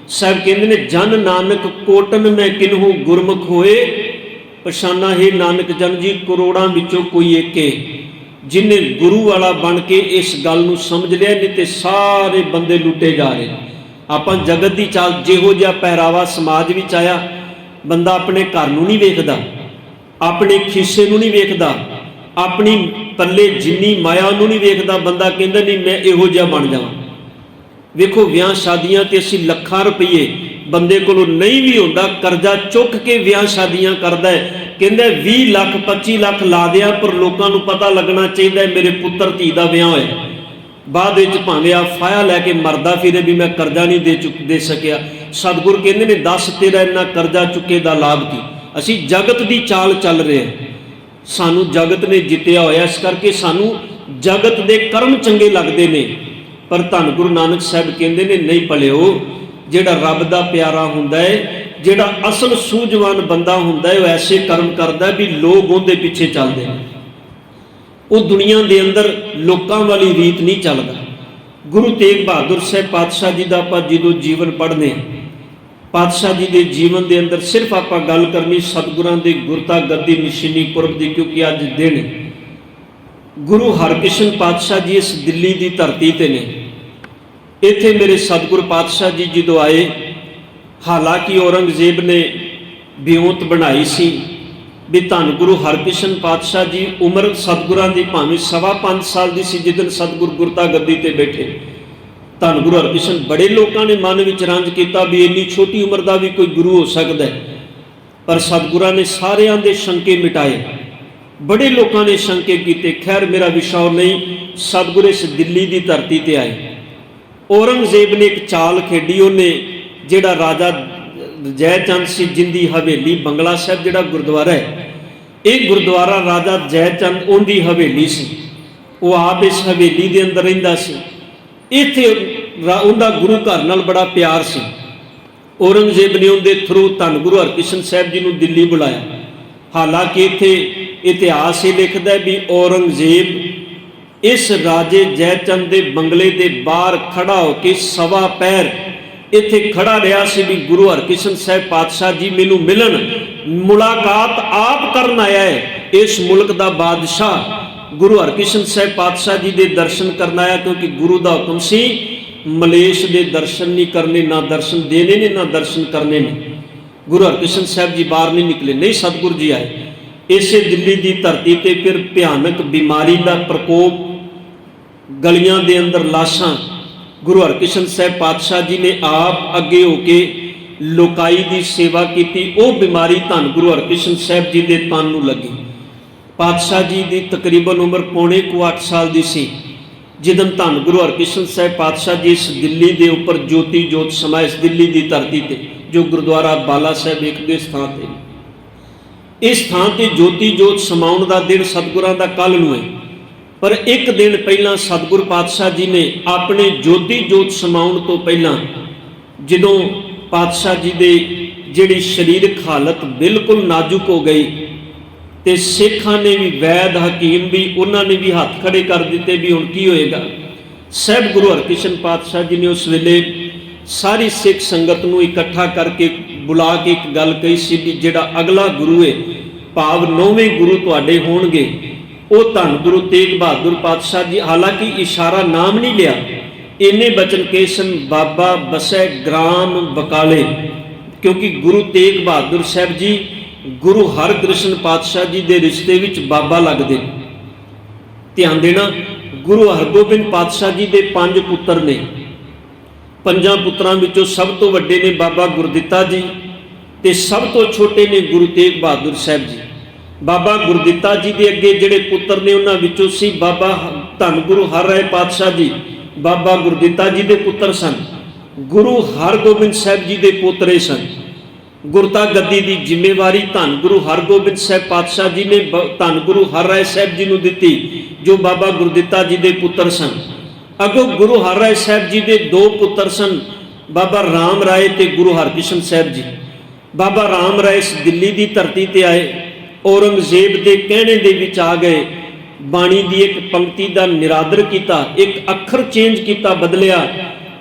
ਸਾਹਿਬ ਕਹਿੰਦੇ ਨੇ ਜਨ ਨਾਨਕ ਕੋਟਨ ਮੈਂ ਕਿਨਹੂ ਗੁਰਮੁਖ ਹੋਏ ਪਛਾਨਾ ਹੈ ਨਾਨਕ ਜਨ ਜੀ ਕਰੋੜਾਂ ਵਿੱਚੋਂ ਕੋਈ ਇੱਕ ਹੈ। ਜਿਹਨੇ ਗੁਰੂ ਵਾਲਾ ਬਣ ਕੇ ਇਸ ਗੱਲ ਨੂੰ ਸਮਝ ਲਿਆ, ਨਹੀਂ ਤੇ ਸਾਰੇ ਬੰਦੇ ਲੁੱਟੇ ਜਾ ਰਹੇ। ਆਪਾਂ ਜਗਤ ਦੀ ਚਾਲ ਜਿਹੋ ਜਿਹਾ ਪਹਿਰਾਵਾ ਸਮਾਜ ਵਿੱਚ ਆਇਆ, ਬੰਦਾ ਆਪਣੇ ਘਰ ਨੂੰ ਨਹੀਂ ਵੇਖਦਾ, ਆਪਣੇ ਖੀਸੇ ਨੂੰ ਨਹੀਂ ਵੇਖਦਾ, ਆਪਣੀ ਪੱਲੇ ਜਿੰਨੀ ਮਾਇਆ ਉਹਨੂੰ ਨਹੀਂ ਵੇਖਦਾ। ਬੰਦਾ ਕਹਿੰਦਾ ਨਹੀਂ ਮੈਂ ਇਹੋ ਜਿਹਾ ਬਣ ਜਾਵਾਂ। ਵੇਖੋ ਵਿਆਹ ਸ਼ਾਦੀਆਂ ਤੇ ਅਸੀਂ ਲੱਖਾਂ ਰੁਪਏ ਬੰਦੇ ਕੋਲੋਂ ਨਹੀਂ ਵੀ ਹੁੰਦਾ, ਕਰਜ਼ਾ ਚੁੱਕ ਕੇ ਵਿਆਹ ਸ਼ਾਦੀਆਂ ਕਰਦਾ ਹੈ। ਕਹਿੰਦਾ 20 ਲੱਖ 25 ਲੱਖ ਲਾ ਦਿਆਂ, ਪਰ ਲੋਕਾਂ ਨੂੰ ਪਤਾ ਲੱਗਣਾ ਚਾਹੀਦਾ ਮੇਰੇ ਪੁੱਤਰ ਧੀ ਦਾ ਵਿਆਹ ਹੋਇਆ। ਬਾਅਦ ਵਿੱਚ ਭਾਵੇਂ ਆ ਫਾਇਆ ਲੈ ਕੇ ਮਰਦਾ ਫਿਰੇ ਵੀ ਮੈਂ ਕਰਜ਼ਾ ਨਹੀਂ ਦੇ ਸਕਿਆ। ਸਤਿਗੁਰ ਕਹਿੰਦੇ ਨੇ ਦੱਸ ਤੇਰਾ ਇੰਨਾ ਕਰਜ਼ਾ ਚੁੱਕੇ ਦਾ ਲਾਭ ਕੀ। ਅਸੀਂ ਜਗਤ ਦੀ ਚਾਲ ਚੱਲ ਰਹੇ ਹਾਂ, ਸਾਨੂੰ ਜਗਤ ਨੇ ਜਿੱਤਿਆ ਹੋਇਆ, ਇਸ ਕਰਕੇ ਸਾਨੂੰ ਜਗਤ ਦੇ ਕਰਮ ਚੰਗੇ ਲੱਗਦੇ ਨੇ। ਪਰ ਧੰਨ ਗੁਰੂ ਨਾਨਕ ਸਾਹਿਬ ਕਹਿੰਦੇ ਨੇ ਨਹੀਂ ਭਲਿਓ, ਜਿਹੜਾ ਰੱਬ ਦਾ ਪਿਆਰਾ ਹੁੰਦਾ ਹੈ, ਜਿਹੜਾ ਅਸਲ ਸੂਝਵਾਨ ਬੰਦਾ ਹੁੰਦਾ ਹੈ, ਉਹ ਐਸੇ ਕਰਮ ਕਰਦਾ ਵੀ ਲੋਕ ਉਹਦੇ ਪਿੱਛੇ ਚੱਲਦੇ ਨੇ। ਉਹ ਦੁਨੀਆ ਦੇ ਅੰਦਰ ਲੋਕਾਂ ਵਾਲੀ ਰੀਤ ਨਹੀਂ ਚੱਲਦਾ। ਗੁਰੂ ਤੇਗ ਬਹਾਦਰ ਸਾਹਿਬ ਪਾਤਸ਼ਾਹ ਜੀ ਦਾ ਆਪਾਂ ਜਦੋਂ ਜੀਵਨ ਪੜ੍ਹਦੇ ਹਾਂ, ਪਾਤਸ਼ਾਹ ਜੀ ਦੇ ਜੀਵਨ ਦੇ ਅੰਦਰ ਸਿਰਫ ਆਪਾਂ ਗੱਲ ਕਰਨੀ ਸਤਿਗੁਰਾਂ ਦੇ ਗੁਰਤਾ ਗੱਦੀ ਨਿਸ਼ਾਨੀ ਪੁਰਬ ਦੀ, ਕਿਉਂਕਿ ਅੱਜ ਦਿਨ ਗੁਰੂ ਹਰਕ੍ਰਿਸ਼ਨ ਪਾਤਸ਼ਾਹ ਜੀ ਇਸ ਦਿੱਲੀ ਦੀ ਧਰਤੀ ਤੇ ਨੇ। ਇੱਥੇ ਮੇਰੇ ਸਤਿਗੁਰ ਪਾਤਸ਼ਾਹ ਜੀ ਜਦੋਂ ਆਏ, ਹਾਲਾਂਕਿ ਔਰੰਗਜ਼ੇਬ ਨੇ ਬਿਉਂਤ ਬਣਾਈ ਸੀ ਵੀ ਧੰਨ ਗੁਰੂ ਹਰਕ੍ਰਿਸ਼ਨ ਪਾਤਸ਼ਾਹ ਜੀ ਉਮਰ ਸਤਿਗੁਰਾਂ ਦੀ ਭਾਵੇਂ 5.25 ਸਾਲ ਦੀ ਸੀ ਜਿੱਦਣ ਸਤਿਗੁਰ ਗੁਰਤਾ ਗੱਦੀ ਤੇ ਬੈਠੇ। ਧੰਨ ਗੁਰੂ ਹਰਕ੍ਰਿਸ਼ਨ ਬੜੇ ਲੋਕਾਂ ਨੇ ਮਨ ਵਿੱਚ ਰੰਜ ਕੀਤਾ ਵੀ ਇੰਨੀ ਛੋਟੀ ਉਮਰ ਦਾ ਵੀ ਕੋਈ ਗੁਰੂ ਹੋ ਸਕਦਾ ਹੈ, ਪਰ ਸਤਿਗੁਰਾਂ ਨੇ ਸਾਰਿਆਂ ਦੇ ਸ਼ੰਕੇ ਮਿਟਾਏ। ਬੜੇ ਲੋਕਾਂ ਨੇ ਸ਼ੰਕੇ ਕੀਤੇ, ਖੈਰ ਮੇਰਾ ਵਿਸ਼ਾ ਨਹੀਂ। ਸਤਿਗੁਰ ਇਸ ਦਿੱਲੀ ਦੀ ਧਰਤੀ ਤੇ ਆਏ। ਔਰੰਗਜ਼ੇਬ ਨੇ ਇੱਕ ਚਾਲ ਖੇਡੀ। ਉਹਨੇ ਜਿਹੜਾ ਰਾਜਾ ਜੈ ਚੰਦ ਸੀ, ਜਿੰਦੀ ਹਵੇਲੀ ਬੰਗਲਾ ਸਾਹਿਬ ਜਿਹੜਾ ਗੁਰਦੁਆਰਾ ਹੈ, ਇਹ ਗੁਰਦੁਆਰਾ ਰਾਜਾ ਜੈ ਚੰਦ ਉਹਦੀ ਹਵੇਲੀ ਸੀ। ਉਹ ਆਪ ਇਸ ਹਵੇਲੀ ਦੇ ਅੰਦਰ ਰਹਿੰਦਾ ਸੀ। ਇੱਥੇ ਉਹਦਾ ਗੁਰੂ ਘਰ ਨਾਲ ਬੜਾ ਪਿਆਰ ਸੀ। ਔਰੰਗਜ਼ੇਬ ਨੇ ਉਹਦੇ ਥਰੂ ਧੰਨ ਗੁਰੂ ਹਰਕ੍ਰਿਸ਼ਨ ਸਾਹਿਬ ਜੀ ਨੂੰ ਦਿੱਲੀ ਬੁਲਾਇਆ। ਹਾਲਾਂਕਿ ਇੱਥੇ ਇਤਿਹਾਸ ਇਹ ਲਿਖਦਾ ਵੀ ਔਰੰਗਜ਼ੇਬ ਇਸ ਰਾਜੇ ਜੈ ਚੰਦ ਦੇ ਬੰਗਲੇ ਦੇ ਬਾਹਰ ਖੜਾ ਹੋ ਕੇ ਸਵਾ ਪੈਰ ਇੱਥੇ ਖੜਾ ਰਿਹਾ ਸੀ ਵੀ ਗੁਰੂ ਹਰਕ੍ਰਿਸ਼ਨ ਸਾਹਿਬ ਪਾਤਸ਼ਾਹ ਜੀ ਮੈਨੂੰ ਮਿਲਣ, ਮੁਲਾਕਾਤ ਆਪ ਕਰਨ ਆਇਆ ਹੈ। ਇਸ ਮੁਲਕ ਦਾ ਬਾਦਸ਼ਾਹ ਗੁਰੂ ਹਰਕ੍ਰਿਸ਼ਨ ਸਾਹਿਬ ਪਾਤਸ਼ਾਹ ਜੀ ਦੇ ਦਰਸ਼ਨ ਕਰਨ ਆਇਆ, ਕਿਉਂਕਿ ਗੁਰੂ ਦਾ ਹੁਕਮ ਸੀ ਮਲੇਸ਼ ਦੇ ਦਰਸ਼ਨ ਨਹੀਂ ਕਰਨੇ, ਨਾ ਦਰਸ਼ਨ ਦੇਣੇ ਨੇ ਨਾ ਦਰਸ਼ਨ ਕਰਨੇ ਨੇ। ਗੁਰੂ ਹਰਕ੍ਰਿਸ਼ਨ ਸਾਹਿਬ ਜੀ ਬਾਹਰ ਨਹੀਂ ਨਿਕਲੇ, ਨਹੀਂ ਸਤਿਗੁਰੂ ਜੀ ਆਏ। ਇਸੇ ਦਿੱਲੀ ਦੀ ਧਰਤੀ ਤੇ ਫਿਰ ਭਿਆਨਕ ਬਿਮਾਰੀ ਦਾ ਪ੍ਰਕੋਪ, ਗਲੀਆਂ ਦੇ ਅੰਦਰ ਲਾਸ਼ਾਂ। ਗੁਰੂ ਹਰਕ੍ਰਿਸ਼ਨ ਸਾਹਿਬ ਪਾਤਸ਼ਾਹ ਜੀ ਨੇ ਆਪ ਅੱਗੇ ਹੋ ਕੇ ਲੋਕਾਈ ਦੀ ਸੇਵਾ ਕੀਤੀ। ਉਹ ਬਿਮਾਰੀ ਧੰਨ ਗੁਰੂ ਹਰਕ੍ਰਿਸ਼ਨ ਸਾਹਿਬ ਜੀ ਦੇ ਤਨ ਨੂੰ ਲੱਗੀ। ਪਾਤਸ਼ਾਹ ਜੀ ਦੀ ਤਕਰੀਬਨ ਉਮਰ ਪੌਣੇ 8 ਸਾਲ ਦੀ ਸੀ ਜਦੋਂ ਧੰਨ ਗੁਰੂ ਹਰਕ੍ਰਿਸ਼ਨ ਸਾਹਿਬ ਪਾਤਸ਼ਾਹ ਜੀ ਇਸ ਦਿੱਲੀ ਦੇ ਉੱਪਰ ਜੋਤੀ ਜੋਤ ਸਮਾਏ। ਇਸ ਦਿੱਲੀ ਦੀ ਧਰਤੀ ਤੇ ਜੋ ਗੁਰਦੁਆਰਾ ਬਾਲਾ ਸਾਹਿਬ ਵੇਖਦੇ ਸਥਾਨ ਤੇ, ਇਸ ਥਾਂ ਤੇ ਜੋਤੀ ਜੋਤ ਸਮਾਉਣ ਦਾ ਦਿਨ ਸਤਿਗੁਰਾਂ ਦਾ ਕੱਲ੍ਹ ਨੂੰ ਹੈ। ਪਰ ਇੱਕ ਦਿਨ ਪਹਿਲਾਂ ਸਤਿਗੁਰ ਪਾਤਸ਼ਾਹ ਜੀ ਨੇ ਆਪਣੇ ਜੋਤੀ ਜੋਤ ਸਮਾਉਣ ਤੋਂ ਪਹਿਲਾਂ, ਜਦੋਂ ਪਾਤਸ਼ਾਹ ਜੀ ਦੇ ਜਿਹੜੀ ਸਰੀਰਕ ਹਾਲਤ ਬਿਲਕੁਲ ਨਾਜ਼ੁਕ ਹੋ ਗਈ ਤੇ ਸਿੱਖਾਂ ਨੇ ਵੀ, ਵੈਦ ਹਕੀਮ ਵੀ, ਉਹਨਾਂ ਨੇ ਵੀ ਹੱਥ ਖੜੇ ਕਰ ਦਿੱਤੇ ਵੀ ਹੁਣ ਕੀ ਹੋਏਗਾ। ਸਾਹਿਬ ਗੁਰੂ ਹਰਕ੍ਰਿਸ਼ਨ ਪਾਤਸ਼ਾਹ ਜੀ ਨੇ ਉਸ ਵੇਲੇ ਸਾਰੀ ਸਿੱਖ ਸੰਗਤ ਨੂੰ ਇਕੱਠਾ ਕਰਕੇ ਬੁਲਾ ਕੇ ਇੱਕ ਗੱਲ ਕਹੀ ਸੀ ਵੀ ਜਿਹੜਾ ਅਗਲਾ ਗੁਰੂ ਹੈ, ਭਾਵ 9ਵੇਂ ਗੁਰੂ ਤੁਹਾਡੇ ਹੋਣਗੇ, ਉਹ ਧੰਨ ਗੁਰੂ ਤੇਗ ਬਹਾਦਰ ਪਾਤਸ਼ਾਹ ਜੀ। ਹਾਲਾਂਕਿ ਇਸ਼ਾਰਾ ਨਾਮ ਨਹੀਂ ਲਿਆ, ਇੰਨੇ ਬਚਨ ਕੇਸਨ ਬਾਬਾ ਬਸੈ ਗ੍ਰਾਮ ਬਕਾਲੇ, ਕਿਉਂਕਿ ਗੁਰੂ ਤੇਗ ਬਹਾਦਰ ਸਾਹਿਬ ਜੀ ਗੁਰੂ ਹਰਕ੍ਰਿਸ਼ਨ ਪਾਤਸ਼ਾਹ ਜੀ ਦੇ ਰਿਸ਼ਤੇ ਵਿੱਚ ਬਾਬਾ ਲੱਗਦੇ। ਧਿਆਨ ਦੇਣਾ, ਗੁਰੂ ਹਰਗੋਬਿੰਦ ਪਾਤਸ਼ਾਹ ਜੀ ਦੇ 5 ਪੁੱਤਰ ਨੇ। 5 ਪੁੱਤਰਾਂ ਵਿੱਚੋਂ ਸਭ ਤੋਂ ਵੱਡੇ ਨੇ ਬਾਬਾ ਗੁਰਦਿੱਤਾ ਜੀ, ਤੇ ਸਭ ਤੋਂ ਛੋਟੇ ਨੇ ਗੁਰੂ ਤੇਗ ਬਹਾਦਰ ਸਾਹਿਬ ਜੀ। ਬਾਬਾ ਗੁਰਦਿੱਤਾ ਜੀ ਦੇ ਅੱਗੇ ਜਿਹੜੇ ਪੁੱਤਰ ਨੇ ਉਹਨਾਂ ਵਿੱਚੋਂ ਸੀ ਬਾਬਾ ਧੰਨ ਗੁਰੂ ਹਰ ਰਾਏ ਪਾਤਸ਼ਾਹ ਜੀ, ਬਾਬਾ ਗੁਰਦਿੱਤਾ ਜੀ ਦੇ ਪੁੱਤਰ ਸਨ। ਗੁਰੂ ਹਰਗੋਬਿੰਦ ਸਾਹਿਬ ਜੀ ਦੇ ਪੋਤਰੇ ਸਨ। ਗੁਰਤਾ ਗੱਦੀ ਦੀ ਜ਼ਿੰਮੇਵਾਰੀ ਧੰਨ ਗੁਰੂ ਹਰਗੋਬਿੰਦ ਸਾਹਿਬ ਪਾਤਸ਼ਾਹ ਜੀ ਨੇ ਧੰਨ ਗੁਰੂ ਹਰ ਰਾਏ ਸਾਹਿਬ ਜੀ ਨੂੰ ਦਿੱਤੀ, ਜੋ ਬਾਬਾ ਗੁਰਦਿੱਤਾ ਜੀ ਦੇ ਪੁੱਤਰ ਸਨ। ਅੱਗੋਂ ਗੁਰੂ ਹਰ ਰਾਏ ਸਾਹਿਬ ਜੀ ਦੇ ਦੋ ਪੁੱਤਰ ਸਨ, ਬਾਬਾ ਰਾਮ ਰਾਏ ਤੇ ਗੁਰੂ ਹਰਕ੍ਰਿਸ਼ਨ ਸਾਹਿਬ ਜੀ। ਬਾਬਾ ਰਾਮ ਰਾਏ ਇਸ ਦਿੱਲੀ ਦੀ ਧਰਤੀ ਤੇ ਆਏ, ਔਰੰਗਜ਼ੇਬ ਦੇ ਕਹਿਣੇ ਦੇ ਵਿੱਚ ਆ ਗਏ, ਬਾਣੀ ਦੀ ਇੱਕ ਪੰਕਤੀ ਦਾ ਨਿਰਾਦਰ ਕੀਤਾ, ਇੱਕ ਅੱਖਰ ਚੇਂਜ ਕੀਤਾ, ਬਦਲਿਆ।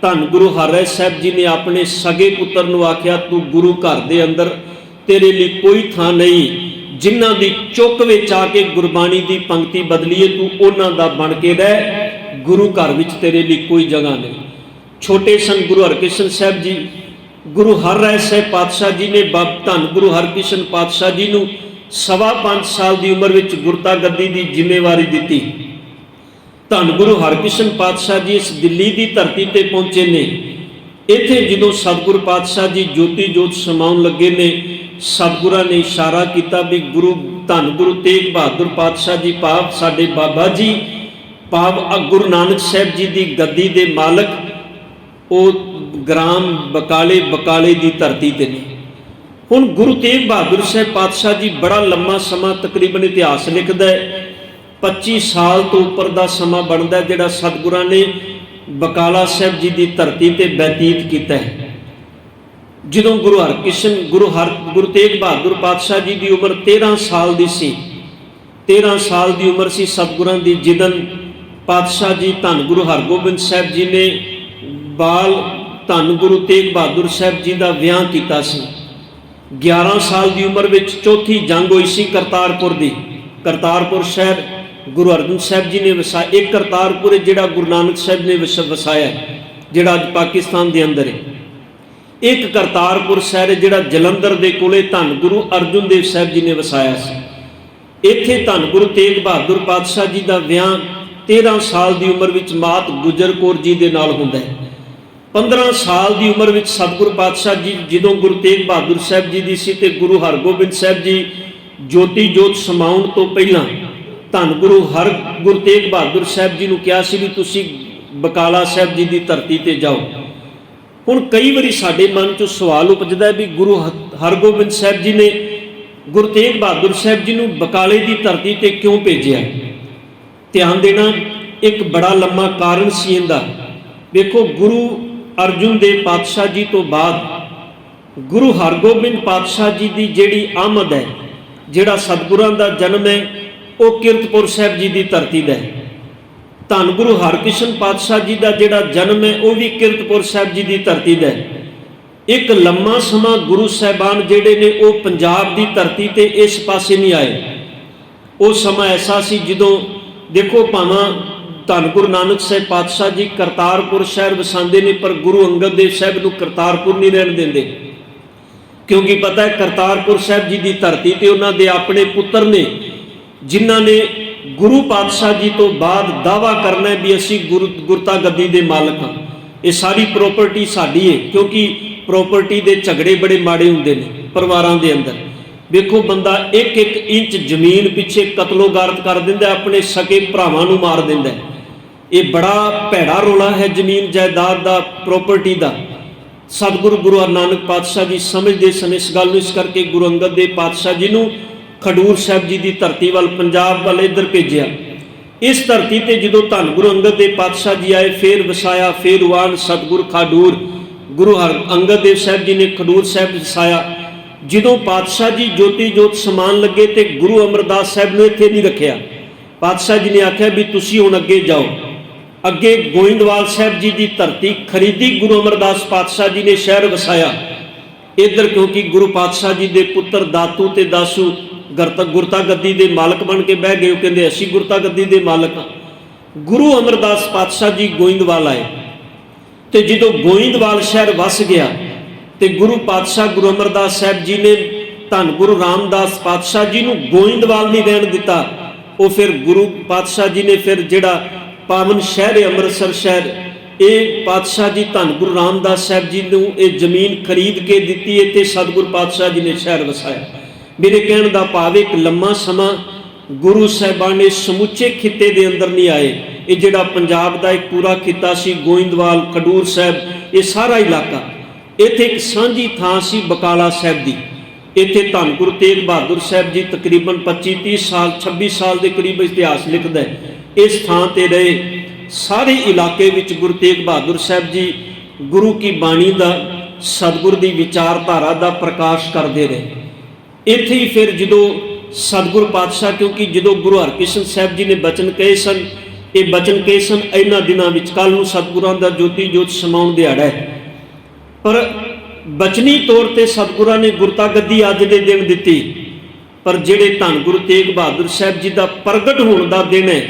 ਧੰਨ ਗੁਰੂ ਹਰਿਰਾਏ ਸਾਹਿਬ ਜੀ ਨੇ ਆਪਣੇ ਸਗੇ ਪੁੱਤਰ ਨੂੰ ਆਖਿਆ, ਤੂੰ ਗੁਰੂ ਘਰ ਦੇ ਅੰਦਰ ਤੇਰੇ ਲਈ ਕੋਈ ਥਾਂ ਨਹੀਂ, ਜਿਨ੍ਹਾਂ ਦੀ ਚੁੱਕ ਵਿੱਚ ਆ ਕੇ ਗੁਰਬਾਣੀ ਦੀ ਪੰਕਤੀ ਬਦਲੀਏ, ਤੂੰ ਉਹਨਾਂ ਦਾ ਬਣ ਕੇ ਰਹਿ, ਗੁਰੂ ਘਰ ਵਿੱਚ ਤੇਰੇ ਲਈ ਕੋਈ ਜਗ੍ਹਾ ਨਹੀਂ। ਛੋਟੇ ਸਨ ਗੁਰੂ ਹਰਕ੍ਰਿਸ਼ਨ ਸਾਹਿਬ ਜੀ। ਗੁਰੂ ਹਰਿਰਾਏ ਸਾਹਿਬ ਪਾਤਸ਼ਾਹ ਜੀ ਨੇ ਧੰਨ ਗੁਰੂ ਹਰਕ੍ਰਿਸ਼ਨ ਪਾਤਸ਼ਾਹ ਜੀ ਨੂੰ 5.25 ਸਾਲ ਦੀ ਉਮਰ ਵਿੱਚ ਗੁਰਤਾ ਗੱਦੀ ਦੀ ਜ਼ਿੰਮੇਵਾਰੀ ਦਿੱਤੀ। ਧੰਨ ਗੁਰੂ ਹਰਕ੍ਰਿਸ਼ਨ ਪਾਤਸ਼ਾਹ ਜੀ ਇਸ ਦਿੱਲੀ ਦੀ ਧਰਤੀ ਤੇ ਪਹੁੰਚੇ ਨੇ। ਇੱਥੇ ਜਦੋਂ ਸਤਿਗੁਰੂ ਪਾਤਸ਼ਾਹ ਜੀ ਜੋਤੀ ਜੋਤ ਸਮਾਉਣ ਲੱਗੇ ਨੇ, ਸਤਿਗੁਰਾਂ ਨੇ ਇਸ਼ਾਰਾ ਕੀਤਾ ਵੀ ਧੰਨ ਗੁਰੂ ਤੇਗ ਬਹਾਦਰ ਪਾਤਸ਼ਾਹ ਜੀ ਭਾਵ ਸਾਡੇ ਬਾਬਾ ਜੀ, ਭਾਵ ਗੁਰੂ ਨਾਨਕ ਸਾਹਿਬ ਜੀ ਦੀ ਗੱਦੀ ਦੇ ਮਾਲਕ, ਉਹ ਗ੍ਰਾਮ ਬਕਾਲੇ ਦੀ ਧਰਤੀ ਤੇ ਨੇ। ਹੁਣ ਗੁਰੂ ਤੇਗ ਬਹਾਦਰ ਸਾਹਿਬ ਪਾਤਸ਼ਾਹ ਜੀ ਬੜਾ ਲੰਮਾ ਸਮਾਂ, ਤਕਰੀਬਨ ਇਤਿਹਾਸ ਲਿਖਦਾ ਹੈ 25 ਸਾਲ ਤੋਂ ਉੱਪਰ ਦਾ ਸਮਾਂ ਬਣਦਾ ਜਿਹੜਾ ਸਤਿਗੁਰਾਂ ਨੇ ਬਕਾਲਾ ਸਾਹਿਬ ਜੀ ਦੀ ਧਰਤੀ ਤੇ ਬਤੀਤ ਕੀਤਾ ਹੈ। ਜਦੋਂ ਗੁਰੂ ਤੇਗ ਬਹਾਦਰ ਪਾਤਸ਼ਾਹ ਜੀ ਦੀ ਉਮਰ 13 ਸਾਲ ਦੀ ਸੀ, 13 ਸਾਲ ਦੀ ਉਮਰ ਸੀ ਸਤਿਗੁਰਾਂ ਦੀ, ਜਿਦਨ ਪਾਤਸ਼ਾਹ ਜੀ ਧੰਨ ਗੁਰੂ ਹਰਗੋਬਿੰਦ ਸਾਹਿਬ ਜੀ ਨੇ ਧੰਨ ਗੁਰੂ ਤੇਗ ਬਹਾਦਰ ਸਾਹਿਬ ਜੀ ਦਾ ਵਿਆਹ ਕੀਤਾ ਸੀ। 11 ਸਾਲ ਦੀ ਉਮਰ ਵਿੱਚ ਚੌਥੀ ਜੰਗ ਹੋਈ ਸੀ ਕਰਤਾਰਪੁਰ ਦੀ। ਕਰਤਾਰਪੁਰ ਸ਼ਹਿਰ ਗੁਰੂ ਅਰਜਨ ਸਾਹਿਬ ਜੀ ਨੇ ਵਸਾਇਆ। ਇੱਕ ਕਰਤਾਰਪੁਰ ਜਿਹੜਾ ਗੁਰੂ ਨਾਨਕ ਸਾਹਿਬ ਨੇ ਵਸਾਇਆ, ਜਿਹੜਾ ਅੱਜ ਪਾਕਿਸਤਾਨ ਦੇ ਅੰਦਰ ਹੈ। ਇੱਕ ਕਰਤਾਰਪੁਰ ਸ਼ਹਿਰ ਜਿਹੜਾ ਜਲੰਧਰ ਦੇ ਕੋਲੇ ਧੰਨ ਗੁਰੂ ਅਰਜਨ ਦੇਵ ਸਾਹਿਬ ਜੀ ਨੇ ਵਸਾਇਆ ਸੀ। ਇੱਥੇ ਧੰਨ ਗੁਰੂ ਤੇਗ ਬਹਾਦਰ ਪਾਤਸ਼ਾਹ ਜੀ ਦਾ ਵਿਆਹ 13 ਸਾਲ ਦੀ ਉਮਰ ਵਿੱਚ ਮਾਤ ਗੁਜਰ ਕੌਰ ਜੀ ਦੇ ਨਾਲ ਹੁੰਦਾ ਹੈ। 15 ਸਾਲ ਦੀ ਉਮਰ ਵਿੱਚ ਸਤਿਗੁਰੂ ਪਾਤਸ਼ਾਹ ਜੀ ਜਦੋਂ ਗੁਰੂ ਤੇਗ ਬਹਾਦਰ ਸਾਹਿਬ ਜੀ ਦੀ ਸੀ ਤੇ ਗੁਰੂ ਹਰਗੋਬਿੰਦ ਸਾਹਿਬ ਜੀ ਜੋਤੀ ਜੋਤ ਸਮਾਉਣ ਤੋਂ ਪਹਿਲਾਂ ਧੰਨ ਗੁਰੂ ਤੇਗ ਬਹਾਦਰ ਸਾਹਿਬ ਜੀ ਨੂੰ ਕਿਹਾ ਸੀ ਵੀ ਤੁਸੀਂ ਬਕਾਲਾ ਸਾਹਿਬ ਜੀ ਦੀ ਧਰਤੀ ਤੇ ਜਾਓ। ਹੁਣ ਕਈ ਵਾਰੀ ਸਾਡੇ ਮਨ 'ਚ ਸਵਾਲ ਉਪਜਦਾ ਵੀ ਗੁਰੂ ਹਰਗੋਬਿੰਦ ਸਾਹਿਬ ਜੀ ਨੇ ਗੁਰੂ ਤੇਗ ਬਹਾਦਰ ਸਾਹਿਬ ਜੀ ਨੂੰ ਬਕਾਲੇ ਦੀ ਧਰਤੀ ਤੇ ਕਿਉਂ ਭੇਜਿਆ? ਧਿਆਨ ਦੇਣਾ, ਇੱਕ ਬੜਾ ਲੰਮਾ ਕਾਰਨ ਸੀ ਇਹਦਾ। ਵੇਖੋ, ਗੁਰੂ ਅਰਜਨ ਦੇਵ ਪਾਤਸ਼ਾਹ ਜੀ ਤੋਂ ਬਾਅਦ ਗੁਰੂ ਹਰਗੋਬਿੰਦ ਪਾਤਸ਼ਾਹ ਜੀ ਦੀ ਜਿਹੜੀ ਆਮਦ ਹੈ, ਜਿਹੜਾ ਸਤਿਗੁਰਾਂ ਦਾ ਜਨਮ ਹੈ, ਉਹ ਕੀਰਤਪੁਰ ਸਾਹਿਬ ਜੀ ਦੀ ਧਰਤੀ ਦਾ ਹੈ। ਧੰਨ ਗੁਰੂ ਹਰਕ੍ਰਿਸ਼ਨ ਪਾਤਸ਼ਾਹ ਜੀ ਦਾ ਜਿਹੜਾ ਜਨਮ ਹੈ, ਉਹ ਵੀ ਕੀਰਤਪੁਰ ਸਾਹਿਬ ਜੀ ਦੀ ਧਰਤੀ ਦਾ ਹੈ। ਇੱਕ ਲੰਮਾ ਸਮਾਂ ਗੁਰੂ ਸਾਹਿਬਾਨ ਜਿਹੜੇ ਨੇ ਉਹ ਪੰਜਾਬ ਦੀ ਧਰਤੀ ਤੇ ਇਸ ਪਾਸੇ ਨਹੀਂ ਆਏ। ਉਹ ਸਮਾਂ ਐਸਾ ਸੀ ਜਦੋਂ ਦੇਖੋ, ਭਾਵਾਂ ਧੰਨ ਗੁਰੂ ਨਾਨਕ ਸਾਹਿਬ ਪਾਤਸ਼ਾਹ ਜੀ ਕਰਤਾਰਪੁਰ ਸ਼ਹਿਰ ਵਸਾਉਂਦੇ ਨੇ, ਪਰ ਗੁਰੂ ਅੰਗਦ ਦੇਵ ਸਾਹਿਬ ਨੂੰ ਕਰਤਾਰਪੁਰ ਨਹੀਂ ਰਹਿਣ ਦਿੰਦੇ, ਕਿਉਂਕਿ ਪਤਾ ਹੈ ਕਰਤਾਰਪੁਰ ਸਾਹਿਬ ਜੀ ਦੀ ਧਰਤੀ ਤੇ ਉਹਨਾਂ ਦੇ ਆਪਣੇ ਪੁੱਤਰ ਨੇ, ਜਿਨ੍ਹਾਂ ਨੇ ਗੁਰੂ ਪਾਤਸ਼ਾਹ ਜੀ ਤੋਂ ਬਾਅਦ ਦਾਅਵਾ ਕਰਨਾ ਵੀ ਅਸੀਂ ਗੁਰਤਾ ਗੱਦੀ ਦੇ ਮਾਲਕ ਹਾਂ, ਇਹ ਸਾਰੀ ਪ੍ਰਾਪਰਟੀ ਸਾਡੀ ਹੈ। ਕਿਉਂਕਿ ਪ੍ਰਾਪਰਟੀ ਦੇ ਝਗੜੇ ਬੜੇ ਮਾੜੇ ਹੁੰਦੇ ਨੇ ਪਰਿਵਾਰਾਂ ਦੇ ਅੰਦਰ। ਵੇਖੋ, ਬੰਦਾ 1-1 ਇੰਚ ਜ਼ਮੀਨ ਪਿੱਛੇ ਕਤਲੋਗਾਰਤ ਕਰ ਦਿੰਦਾ, ਆਪਣੇ ਸਕੇ ਭਰਾਵਾਂ ਨੂੰ ਮਾਰ ਦਿੰਦਾ। ਇਹ ਬੜਾ ਭੈੜਾ ਰੋਲਾ ਹੈ ਜ਼ਮੀਨ ਜਾਇਦਾਦ ਦਾ, ਪ੍ਰਾਪਰਟੀ ਦਾ। ਸਤਿਗੁਰੂ ਗੁਰੂ ਨਾਨਕ ਪਾਤਸ਼ਾਹ ਜੀ ਸਮਝਦੇ ਸਨ ਇਸ ਗੱਲ ਨੂੰ, ਇਸ ਕਰਕੇ ਗੁਰੂ ਅੰਗਦ ਦੇਵ ਪਾਤਸ਼ਾਹ ਜੀ ਨੂੰ ਖਡੂਰ ਸਾਹਿਬ ਜੀ ਦੀ ਧਰਤੀ ਵੱਲ, ਪੰਜਾਬ ਵੱਲ ਇੱਧਰ ਭੇਜਿਆ। ਇਸ ਧਰਤੀ ਤੇ ਜਦੋਂ ਧੰਨ ਗੁਰੂ ਅੰਗਦ ਦੇਵ ਪਾਤਸ਼ਾਹ ਜੀ ਆਏ, ਫੇਰ ਵਸਾਇਆ, ਫੇਰ ਵਾਨ ਸਤਿਗੁਰ ਖਡੂਰ। ਗੁਰੂ ਅੰਗਦ ਦੇਵ ਸਾਹਿਬ ਜੀ ਨੇ ਖਡੂਰ ਸਾਹਿਬ ਵਸਾਇਆ। ਜਦੋਂ ਪਾਤਸ਼ਾਹ ਜੀ ਜੋਤੀ ਜੋਤ ਸਮਾਨ ਲੱਗੇ ਤੇ ਗੁਰੂ ਅਮਰਦਾਸ ਸਾਹਿਬ ਨੂੰ ਇੱਥੇ ਨਹੀਂ ਰੱਖਿਆ। ਪਾਤਸ਼ਾਹ ਜੀ ਨੇ ਆਖਿਆ ਵੀ ਤੁਸੀਂ ਹੁਣ ਅੱਗੇ ਜਾਓ। ਅੱਗੇ ਗੋਇੰਦਵਾਲ ਸਾਹਿਬ ਜੀ ਦੀ ਧਰਤੀ ਖਰੀਦੀ, ਗੁਰੂ ਅਮਰਦਾਸ ਪਾਤਸ਼ਾਹ ਜੀ ਨੇ ਸ਼ਹਿਰ ਵਸਾਇਆ ਇੱਧਰ, ਕਿਉਂਕਿ ਗੁਰੂ ਪਾਤਸ਼ਾਹ ਜੀ ਦੇ ਪੁੱਤਰ ਦਾਤੂ ਤੇ ਦਾਸੂ ਗੁਰਤਾ ਗੱਦੀ ਦੇ ਮਾਲਕ ਬਣ ਕੇ ਬਹਿ ਗਏ। ਉਹ ਕਹਿੰਦੇ ਅਸੀਂ ਗੁਰਤਾ ਗੱਦੀ ਦੇ ਮਾਲਕ ਹਾਂ। ਗੁਰੂ ਅਮਰਦਾਸ ਪਾਤਸ਼ਾਹ ਜੀ ਗੋਇੰਦਵਾਲ ਆਏ ਤੇ ਜਦੋਂ ਗੋਇੰਦਵਾਲ ਸ਼ਹਿਰ ਵਸ ਗਿਆ ਤੇ ਗੁਰੂ ਪਾਤਸ਼ਾਹ ਗੁਰੂ ਅਮਰਦਾਸ ਸਾਹਿਬ ਜੀ ਨੇ ਧੰਨ ਗੁਰੂ ਰਾਮਦਾਸ ਪਾਤਸ਼ਾਹ ਜੀ ਨੂੰ ਗੋਇੰਦਵਾਲ ਨਹੀਂ ਰਹਿਣ ਦਿੱਤਾ। ਉਹ ਫਿਰ ਗੁਰੂ ਪਾਤਸ਼ਾਹ ਜੀ ਨੇ ਫਿਰ ਜਿਹੜਾ ਪਾਵਨ ਸ਼ਹਿਰ ਅੰਮ੍ਰਿਤਸਰ ਸ਼ਹਿਰ, ਇਹ ਪਾਤਸ਼ਾਹ ਜੀ ਧੰਨ ਗੁਰੂ ਰਾਮਦਾਸ ਸਾਹਿਬ ਜੀ ਨੂੰ ਇਹ ਜ਼ਮੀਨ ਖਰੀਦ ਕੇ ਦਿੱਤੀ ਹੈ ਤੇ ਸਤਿਗੁਰੂ ਪਾਤਸ਼ਾਹ ਜੀ ਨੇ ਸ਼ਹਿਰ ਵਸਾਇਆ। ਮੇਰੇ ਕਹਿਣ ਦਾ ਭਾਵ ਇੱਕ ਲੰਮਾ ਸਮਾਂ ਗੁਰੂ ਸਾਹਿਬਾਨ ਨੇ ਸਮੁੱਚੇ ਖਿੱਤੇ ਦੇ ਅੰਦਰ ਨਹੀਂ ਆਏ। ਇਹ ਜਿਹੜਾ ਪੰਜਾਬ ਦਾ ਇੱਕ ਪੂਰਾ ਖਿੱਤਾ ਸੀ, ਗੋਇੰਦਵਾਲ, ਖਡੂਰ ਸਾਹਿਬ, ਇਹ ਸਾਰਾ ਇਲਾਕਾ, ਇੱਥੇ ਇੱਕ ਸਾਂਝੀ ਥਾਂ ਸੀ ਬਕਾਲਾ ਸਾਹਿਬ ਦੀ। ਇੱਥੇ ਧੰਨ ਗੁਰੂ ਤੇਗ ਬਹਾਦਰ ਸਾਹਿਬ ਜੀ ਤਕਰੀਬਨ 25-30 ਸਾਲ 26 ਸਾਲ ਦੇ ਕਰੀਬ ਇਤਿਹਾਸ ਲਿਖਦਾ ਹੈ। ਇਸ ਥਾਂ ਤੇ ਰਹੇ ਸਾਰੇ ਇਲਾਕੇ ਵਿੱਚ ਗੁਰੂ ਤੇਗ ਬਹਾਦਰ ਸਾਹਿਬ ਜੀ ਗੁਰੂ ਕੀ ਬਾਣੀ ਦਾ, ਸਤਿਗੁਰ ਦੀ ਵਿਚਾਰਧਾਰਾ ਦਾ ਪ੍ਰਕਾਸ਼ ਕਰਦੇ ਰਹੇ। ਇੱਥੇ ਹੀ ਫਿਰ ਜਦੋਂ ਸਤਿਗੁਰੂ ਪਾਤਸ਼ਾਹ, ਕਿਉਂਕਿ ਜਦੋਂ ਗੁਰੂ ਹਰਕ੍ਰਿਸ਼ਨ ਸਾਹਿਬ ਜੀ ਨੇ ਬਚਨ ਕਹੇ ਸਨ, ਇਹ ਬਚਨ ਕਹੇ ਸਨ ਇਹਨਾਂ ਦਿਨਾਂ ਵਿੱਚ, ਕੱਲ ਨੂੰ ਸਤਿਗੁਰਾਂ ਦਾ ਜੋਤੀ ਜੋਤ ਸਮਾਉਣ ਦਿਹਾੜਾ ਹੈ, ਪਰ ਬਚਨੀ ਤੌਰ ਤੇ ਸਤਿਗੁਰਾਂ ਨੇ ਗੁਰਤਾ ਗੱਦੀ ਅੱਜ ਦੇ ਦਿਨ ਦਿੱਤੀ, ਪਰ ਜਿਹੜੇ ਧੰਨ ਗੁਰੂ ਤੇਗ ਬਹਾਦਰ ਸਾਹਿਬ ਜੀ ਦਾ ਪ੍ਰਗਟ ਹੋਣ ਦਾ ਦਿਨ ਹੈ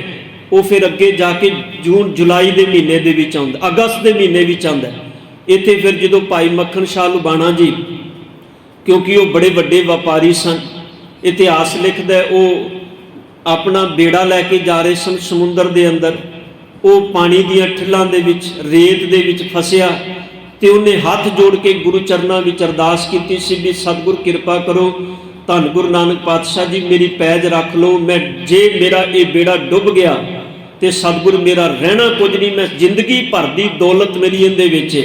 ਉਹ ਫਿਰ ਅੱਗੇ ਜਾ ਕੇ ਜੂਨ ਜੁਲਾਈ ਦੇ ਮਹੀਨੇ ਦੇ ਵਿੱਚ ਆਉਂਦਾ, ਅਗਸਤ ਦੇ ਮਹੀਨੇ ਵਿੱਚ ਆਉਂਦਾ। ਇੱਥੇ ਫਿਰ ਜਦੋਂ ਭਾਈ ਮੱਖਣ ਸ਼ਾਹ ਲੁਬਾਣਾ ਜੀ, ਕਿਉਂਕਿ ਉਹ ਬੜੇ ਵੱਡੇ ਵਪਾਰੀ ਸਨ, ਇਤਿਹਾਸ ਲਿਖਦਾ ਉਹ ਆਪਣਾ ਬੇੜਾ ਲੈ ਕੇ ਜਾ ਰਹੇ ਸਨ ਸਮੁੰਦਰ ਦੇ ਅੰਦਰ, ਉਹ ਪਾਣੀ ਦੀਆਂ ਠਿੱਲਾਂ ਦੇ ਵਿੱਚ, ਰੇਤ ਦੇ ਵਿੱਚ ਫਸਿਆ ਤੇ ਉਹਨੇ ਹੱਥ ਜੋੜ ਕੇ ਗੁਰੂ ਚਰਨਾਂ ਵਿੱਚ ਅਰਦਾਸ ਕੀਤੀ ਸੀ ਵੀ ਸਤਿਗੁਰ ਕਿਰਪਾ ਕਰੋ, ਧੰਨ ਗੁਰੂ ਨਾਨਕ ਪਾਤਸ਼ਾਹ ਜੀ ਮੇਰੀ ਪੈਜ ਰੱਖ ਲਓ, ਮੈਂ ਜੇ ਮੇਰਾ ਇਹ ਬੇੜਾ ਡੁੱਬ ਗਿਆ ਤੇ ਸਤਿਗੁਰ ਮੇਰਾ ਰਹਿਣਾ ਕੁਝ ਨਹੀਂ, ਮੈਂ ਜ਼ਿੰਦਗੀ ਭਰ ਦੀ ਦੌਲਤ ਮੇਰੀ ਇਹਦੇ ਵਿੱਚ,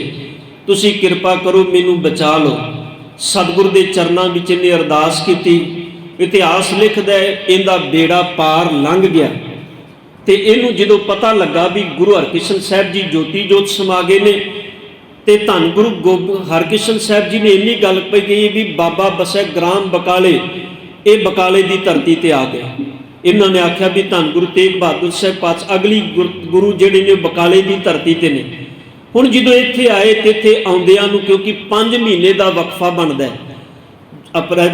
ਤੁਸੀਂ ਕਿਰਪਾ ਕਰੋ ਮੈਨੂੰ ਬਚਾ ਲਓ। ਸਤਿਗੁਰ ਦੇ ਚਰਨਾਂ ਵਿੱਚ ਇਹਨੇ ਅਰਦਾਸ ਕੀਤੀ। ਇਤਿਹਾਸ ਲਿਖਦਾ ਹੈ ਇਹਦਾ ਬੇੜਾ ਪਾਰ ਲੰਘ ਗਿਆ ਤੇ ਇਹਨੂੰ ਜਦੋਂ ਪਤਾ ਲੱਗਾ ਵੀ ਗੁਰੂ ਹਰਕ੍ਰਿਸ਼ਨ ਸਾਹਿਬ ਜੀ ਜੋਤੀ ਜੋਤ ਸਮਾ ਗਏ ਨੇ ਤੇ ਧੰਨ ਗੁਰੂ ਹਰਕ੍ਰਿਸ਼ਨ ਸਾਹਿਬ ਜੀ ਨੇ ਇੰਨੀ ਗੱਲ ਪਈ ਗਈ ਵੀ ਬਾਬਾ ਬਸੈ ਗ੍ਰਾਮ ਬਕਾਲੇ, ਇਹ ਬਕਾਲੇ ਦੀ ਧਰਤੀ ਤੇ ਆ ਗਏ। ਇਹਨਾਂ ਨੇ ਆਖਿਆ ਵੀ ਧੰਨ ਗੁਰੂ ਤੇਗ ਬਹਾਦਰ ਸਾਹਿਬ ਪਾਤਸ਼ਾਹ ਅਗਲੀ ਗੁਰੂ ਜਿਹੜੇ ਨੇ ਬਕਾਲੇ ਦੀ ਧਰਤੀ ਤੇ ਨੇ। ਹੁਣ ਜਦੋਂ ਇੱਥੇ ਆਏ ਤੇ ਇੱਥੇ ਆਉਂਦਿਆਂ ਨੂੰ, ਕਿਉਂਕਿ 5 ਮਹੀਨੇ ਦਾ ਵਕਫਾ ਬਣਦਾ ਹੈ,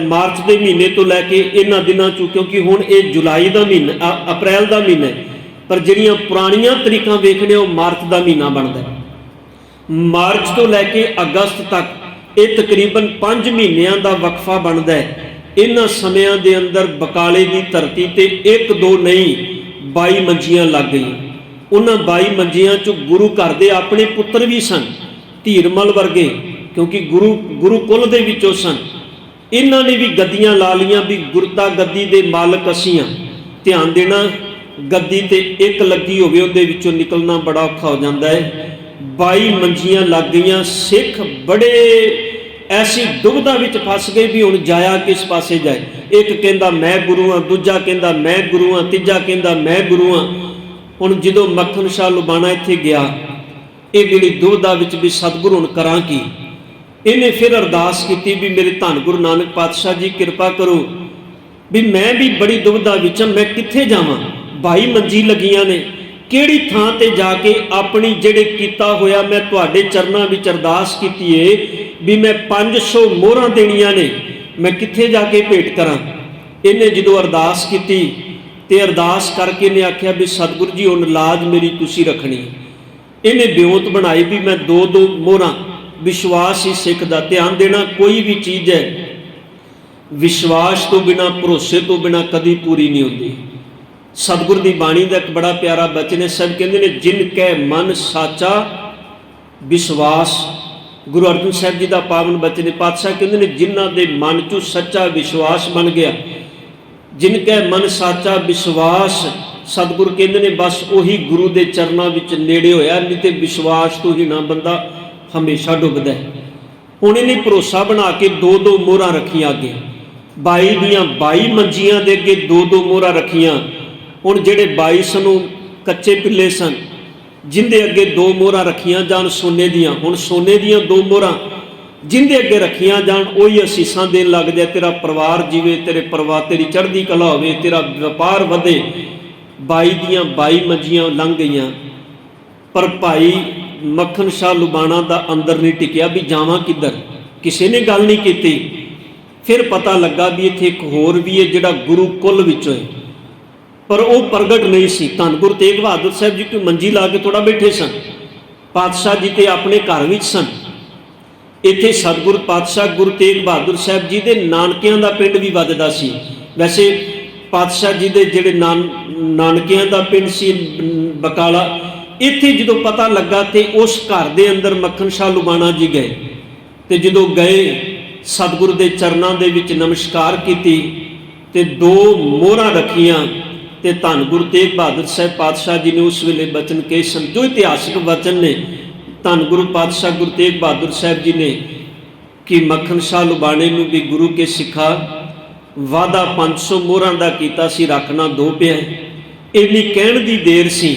ਮਾਰਚ ਦੇ ਮਹੀਨੇ ਤੋਂ ਲੈ ਕੇ ਇਹਨਾਂ ਦਿਨਾਂ ਚੋਂ, ਕਿਉਂਕਿ ਹੁਣ ਇਹ ਜੁਲਾਈ ਦਾ ਮਹੀਨਾ, ਅਪ੍ਰੈਲ ਦਾ ਮਹੀਨਾ ਹੈ, ਪਰ ਜਿਹੜੀਆਂ ਪੁਰਾਣੀਆਂ ਤਰੀਕਾਂ ਵੇਖਣੇ ਉਹ ਮਾਰਚ ਦਾ ਮਹੀਨਾ ਬਣਦਾ ਹੈ। ਮਾਰਚ ਤੋਂ ਲੈ ਕੇ ਅਗਸਤ ਤੱਕ ਇਹ ਤਕਰੀਬਨ 5 ਮਹੀਨਿਆਂ ਦਾ ਵਕਫਾ ਬਣਦਾ ਹੈ। ਇਹਨਾਂ ਸਮਿਆਂ ਦੇ ਅੰਦਰ ਬਕਾਲੇ ਦੀ ਧਰਤੀ ਤੇ 1-2 ਨਹੀਂ 22 ਮੰਜੀਆਂ ਲੱਗ ਗਈਆਂ। ਉਹਨਾਂ 22 ਮੰਜੀਆਂ ਚੋਂ ਗੁਰੂ ਘਰ ਦੇ ਆਪਣੇ ਪੁੱਤਰ ਵੀ ਸਨ, ਧੀਰਮਲ ਵਰਗੇ, ਕਿਉਂਕਿ ਗੁਰੂ ਕੁਲ ਦੇ ਵਿੱਚੋਂ ਸਨ। ਇਹਨਾਂ ਨੇ ਵੀ ਗੱਦੀਆਂ ਲਾ ਲੀਆਂ ਵੀ ਗੁਰਤਾ ਗੱਦੀ ਦੇ ਮਾਲਕ ਅਸੀਂ ਹਾਂ। ਧਿਆਨ ਦੇਣਾ, ਗੱਦੀ ਤੇ ਇੱਕ ਲੱਗੀ ਹੋਵੇ ਉਹਦੇ ਵਿੱਚੋਂ ਨਿਕਲਣਾ ਬੜਾ ਔਖਾ ਹੋ ਜਾਂਦਾ ਹੈ। 22 ਮੰਜੀਆਂ ਲੱਗ ਗਈਆਂ। ਸਿੱਖ ਬੜੇ ਐਸੀ ਦੁਬਿਧਾ ਵਿੱਚ ਫਸ ਗਏ ਵੀ ਹੁਣ ਜਾਇਆ ਕਿਸ ਪਾਸੇ ਜਾਏ। ਇੱਕ ਕਹਿੰਦਾ ਮੈਂ ਗੁਰੂ ਹਾਂ, ਦੂਜਾ ਕਹਿੰਦਾ ਮੈਂ ਗੁਰੂ ਹਾਂ, ਤੀਜਾ ਕਹਿੰਦਾ ਮੈਂ ਗੁਰੂ ਹਾਂ। ਹੁਣ ਜਦੋਂ ਮੱਖਣ ਸ਼ਾਹ ਲੁਬਾਣਾ ਇੱਥੇ ਗਿਆ, ਇਹ ਜਿਹੜੀ ਦੁਬਿਧਾ ਵਿੱਚ ਵੀ ਸਤਿਗੁਰੂ ਹੁਣ ਕਰਾਂ ਕੀ, ਇਹਨੇ ਫਿਰ ਅਰਦਾਸ ਕੀਤੀ ਵੀ ਮੇਰੇ ਧੰਨ ਗੁਰੂ ਨਾਨਕ ਪਾਤਸ਼ਾਹ ਜੀ ਕਿਰਪਾ ਕਰੋ ਵੀ ਮੈਂ ਵੀ ਬੜੀ ਦੁਬਿਧਾ ਵਿੱਚ ਹਾਂ, ਮੈਂ ਕਿੱਥੇ ਜਾਵਾਂ, 22 ਮੰਜੀ ਲੱਗੀਆਂ ਨੇ, ਕਿਹੜੀ ਥਾਂ ਤੇ ਜਾ ਕੇ ਆਪਣੀ ਜਿਹੜੇ ਕੀਤਾ ਹੋਇਆ ਮੈਂ ਤੁਹਾਡੇ ਚਰਨਾਂ ਵਿੱਚ ਅਰਦਾਸ ਕੀਤੀ ਏ ਵੀ ਮੈਂ 500 ਮੋਹਰਾਂ ਦੇਣੀਆਂ ਨੇ, ਮੈਂ ਕਿੱਥੇ ਜਾ ਕੇ ਭੇਟ ਕਰਾਂ। ਇਹਨੇ ਜਦੋਂ ਅਰਦਾਸ ਕੀਤੀ ਤੇ ਅਰਦਾਸ ਕਰਕੇ ਇਹਨੇ ਆਖਿਆ ਵੀ ਸਤਿਗੁਰੂ ਜੀ ਹੁਣ ਲਾਜ ਮੇਰੀ ਤੁਸੀਂ ਰੱਖਣੀ। ਇਹਨੇ ਬਿਉਂਤ ਬਣਾਈ ਵੀ ਮੈਂ 2-2 ਮੋਹਰਾਂ, ਵਿਸ਼ਵਾਸ ਹੀ ਸਿੱਖ ਦਾ। ਧਿਆਨ ਦੇਣਾ, ਕੋਈ ਵੀ ਚੀਜ਼ ਹੈ ਵਿਸ਼ਵਾਸ ਤੋਂ ਬਿਨਾਂ, ਭਰੋਸੇ ਤੋਂ ਬਿਨਾਂ ਕਦੀ ਪੂਰੀ ਨਹੀਂ ਹੁੰਦੀ। ਸਤਿਗੁਰ ਦੀ ਬਾਣੀ ਦਾ ਇੱਕ ਬੜਾ ਪਿਆਰਾ ਬਚਨ ਹੈ, ਸਭ ਕਹਿੰਦੇ ਨੇ ਜਿਨ ਕੈ ਮਨ ਸਾਚਾ ਵਿਸ਼ਵਾਸ। ਗੁਰੂ ਅਰਜਨ ਸਾਹਿਬ ਜੀ ਦਾ ਪਾਵਨ ਬਚਨ ਹੈ। ਪਾਤਸ਼ਾਹ ਕਹਿੰਦੇ ਨੇ ਜਿਨ੍ਹਾਂ ਦੇ ਮਨ 'ਚੋਂ ਸੱਚਾ ਵਿਸ਼ਵਾਸ ਬਣ ਗਿਆ, ਜਿਨ ਕੈ ਮਨ ਸਾਚਾ ਵਿਸ਼ਵਾਸ, ਸਤਿਗੁਰ ਕਹਿੰਦੇ ਨੇ ਬਸ ਉਹੀ ਗੁਰੂ ਦੇ ਚਰਨਾਂ ਵਿੱਚ ਨੇੜੇ ਹੋਇਆ, ਨਹੀਂ ਤੇ ਵਿਸ਼ਵਾਸ ਤੋਂ ਹੀ ਨਾ ਬੰਦਾ ਹਮੇਸ਼ਾ ਡੁੱਬਦਾ ਹੈ। ਹੁਣ ਇਹਨੇ ਭਰੋਸਾ ਬਣਾ ਕੇ 2-2 ਮੋਹਰਾਂ ਰੱਖੀਆਂ ਅੱਗੇ, 22 ਦੀਆਂ 22 ਮੰਜੀਆਂ ਦੇ ਅੱਗੇ 2-2 ਮੋਹਰਾਂ ਰੱਖੀਆਂ। ਹੁਣ ਜਿਹੜੇ 22 ਸਨ ਉਹ ਕੱਚੇ ਪਿੱਲੇ ਸਨ, ਜਿੰਦੇ ਅੱਗੇ 2 ਮੋਹਰਾਂ ਰੱਖੀਆਂ ਜਾਣ ਸੋਨੇ ਦੀਆਂ। ਹੁਣ ਸੋਨੇ ਦੀਆਂ 2 ਮੋਹਰਾਂ ਜਿੰਦੇ ਅੱਗੇ ਰੱਖੀਆਂ ਜਾਣ, ਉਹੀ ਅਸੀਸਾਂ ਦੇਣ ਲੱਗ ਜਾਏ, ਤੇਰਾ ਪਰਿਵਾਰ ਜੀਵੇ, ਤੇਰੀ ਚੜ੍ਹਦੀ ਕਲਾ ਹੋਵੇ, ਤੇਰਾ ਵਪਾਰ ਵਧੇ। 22 ਦੀਆਂ 22 ਮੰਜੀਆਂ ਲੰਘ ਗਈਆਂ, ਪਰ ਭਾਈ ਮੱਖਣ ਸ਼ਾਹ ਲੁਬਾਣਾ ਦਾ ਅੰਦਰ ਨਹੀਂ ਟਿਕਿਆ ਵੀ ਜਾਵਾਂ ਕਿੱਧਰ, ਕਿਸੇ ਨੇ ਗੱਲ ਨਹੀਂ ਕੀਤੀ। ਫਿਰ ਪਤਾ ਲੱਗਾ ਵੀ ਇੱਥੇ ਇੱਕ ਹੋਰ ਵੀ ਹੈ ਜਿਹੜਾ ਗੁਰੂ ਕੁਲ ਵਿੱਚੋਂ ਹੈ, ਪਰ ਉਹ ਪ੍ਰਗਟ ਨਹੀਂ ਸੀ। ਧੰਨ ਗੁਰੂ ਤੇਗ ਬਹਾਦਰ ਸਾਹਿਬ ਜੀ ਕੋਈ ਮੰਜੀ ਲਾ ਕੇ ਥੋੜਾ ਬੈਠੇ ਸਨ, ਪਾਤਸ਼ਾਹ ਜੀ ਤੇ ਆਪਣੇ ਘਰ ਵਿੱਚ ਸਨ। ਇੱਥੇ ਸਤਿਗੁਰੂ ਪਾਤਸ਼ਾਹ ਗੁਰੂ ਤੇਗ ਬਹਾਦਰ ਸਾਹਿਬ ਜੀ ਦੇ ਨਾਨਕਿਆਂ ਦਾ ਪਿੰਡ ਵੀ ਵੱਜਦਾ ਸੀ। ਵੈਸੇ ਪਾਤਸ਼ਾਹ ਜੀ ਦੇ ਜਿਹੜੇ ਨਾਨਕਿਆਂ ਦਾ ਪਿੰਡ ਸੀ ਬਕਾਲਾ, ਇੱਥੇ ਜਦੋਂ ਪਤਾ ਲੱਗਾ ਤੇ ਉਸ ਘਰ ਦੇ ਅੰਦਰ ਮੱਖਣ ਸ਼ਾਹ ਲੁਬਾਣਾ ਜੀ ਗਏ ਤੇ ਜਦੋਂ ਗਏ ਸਤਿਗੁਰੂ ਦੇ ਚਰਨਾਂ ਦੇ ਵਿੱਚ ਨਮਸਕਾਰ ਕੀਤੀ ਤੇ 2 ਮੋਹਰਾਂ ਰੱਖੀਆਂ ਤੇ ਧੰਨ ਗੁਰੂ ਤੇਗ ਬਹਾਦਰ ਸਾਹਿਬ ਪਾਤਸ਼ਾਹ ਜੀ ਨੇ ਉਸ ਵੇਲੇ ਬਚਨ ਕਹੇ ਸਨ, ਜੋ ਇਤਿਹਾਸਕ ਵਚਨ ਨੇ ਧੰਨ ਗੁਰੂ ਪਾਤਸ਼ਾਹ ਗੁਰੂ ਤੇਗ ਬਹਾਦਰ ਸਾਹਿਬ ਜੀ ਨੇ ਕਿ ਮੱਖਣ ਸ਼ਾਹ ਲੁਬਾਣੇ ਨੂੰ ਵੀ ਗੁਰੂ ਕੇ ਸਿੱਖਾ ਵਾਦਾ 500 ਮੋਹਰਾਂ ਦਾ ਕੀਤਾ ਸੀ, ਰੱਖਣਾ 2 ਪਿਆ। ਇੰਨੀ ਕਹਿਣ ਦੀ ਦੇਰ ਸੀ,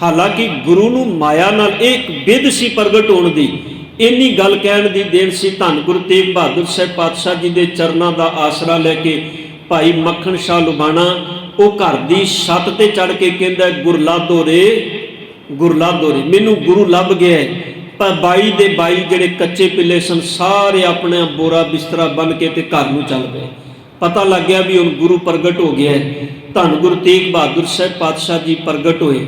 ਹਾਲਾਂਕਿ ਗੁਰੂ ਨੂੰ ਮਾਇਆ ਨਾਲ ਇੱਕ ਵਿਧ ਸੀ ਪ੍ਰਗਟ ਹੋਣ ਦੀ, ਇੰਨੀ ਗੱਲ ਕਹਿਣ ਦੀ ਦੇਰ ਸੀ। ਧੰਨ ਗੁਰੂ ਤੇਗ ਬਹਾਦਰ ਸਾਹਿਬ ਪਾਤਸ਼ਾਹ ਜੀ ਦੇ ਚਰਨਾਂ ਦਾ ਆਸਰਾ ਲੈ ਕੇ ਭਾਈ ਮੱਖਣ ਸ਼ਾਹ ਲੁਬਾਣਾ ਉਹ ਘਰ ਦੀ ਛੱਤ ਤੇ ਚੜ ਕੇ ਕਹਿੰਦਾ, ਗੁਰਲਾਦੋ ਰੇ ਮੈਨੂੰ ਗੁਰੂ ਲੱਭ ਗਿਆ। ਪਰ 22 ਦੇ 22 ਜਿਹੜੇ ਕੱਚੇ ਪਿੱਲੇ ਸਨ ਸਾਰੇ ਆਪਣੇ ਬੋਰਾ ਬਿਸਤਰਾ ਬੰਨ ਕੇ ਤੇ ਘਰ ਨੂੰ ਚੱਲ ਪਏ। ਪਤਾ ਲੱਗ ਗਿਆ ਵੀ ਹੁਣ ਗੁਰੂ ਪ੍ਰਗਟ ਹੋ ਗਿਆ। ਧੰਨ ਗੁਰੂ ਤੇਗ ਬਹਾਦਰ ਸਾਹਿਬ ਪਾਤਸ਼ਾਹ ਜੀ ਪ੍ਰਗਟ ਹੋਏ।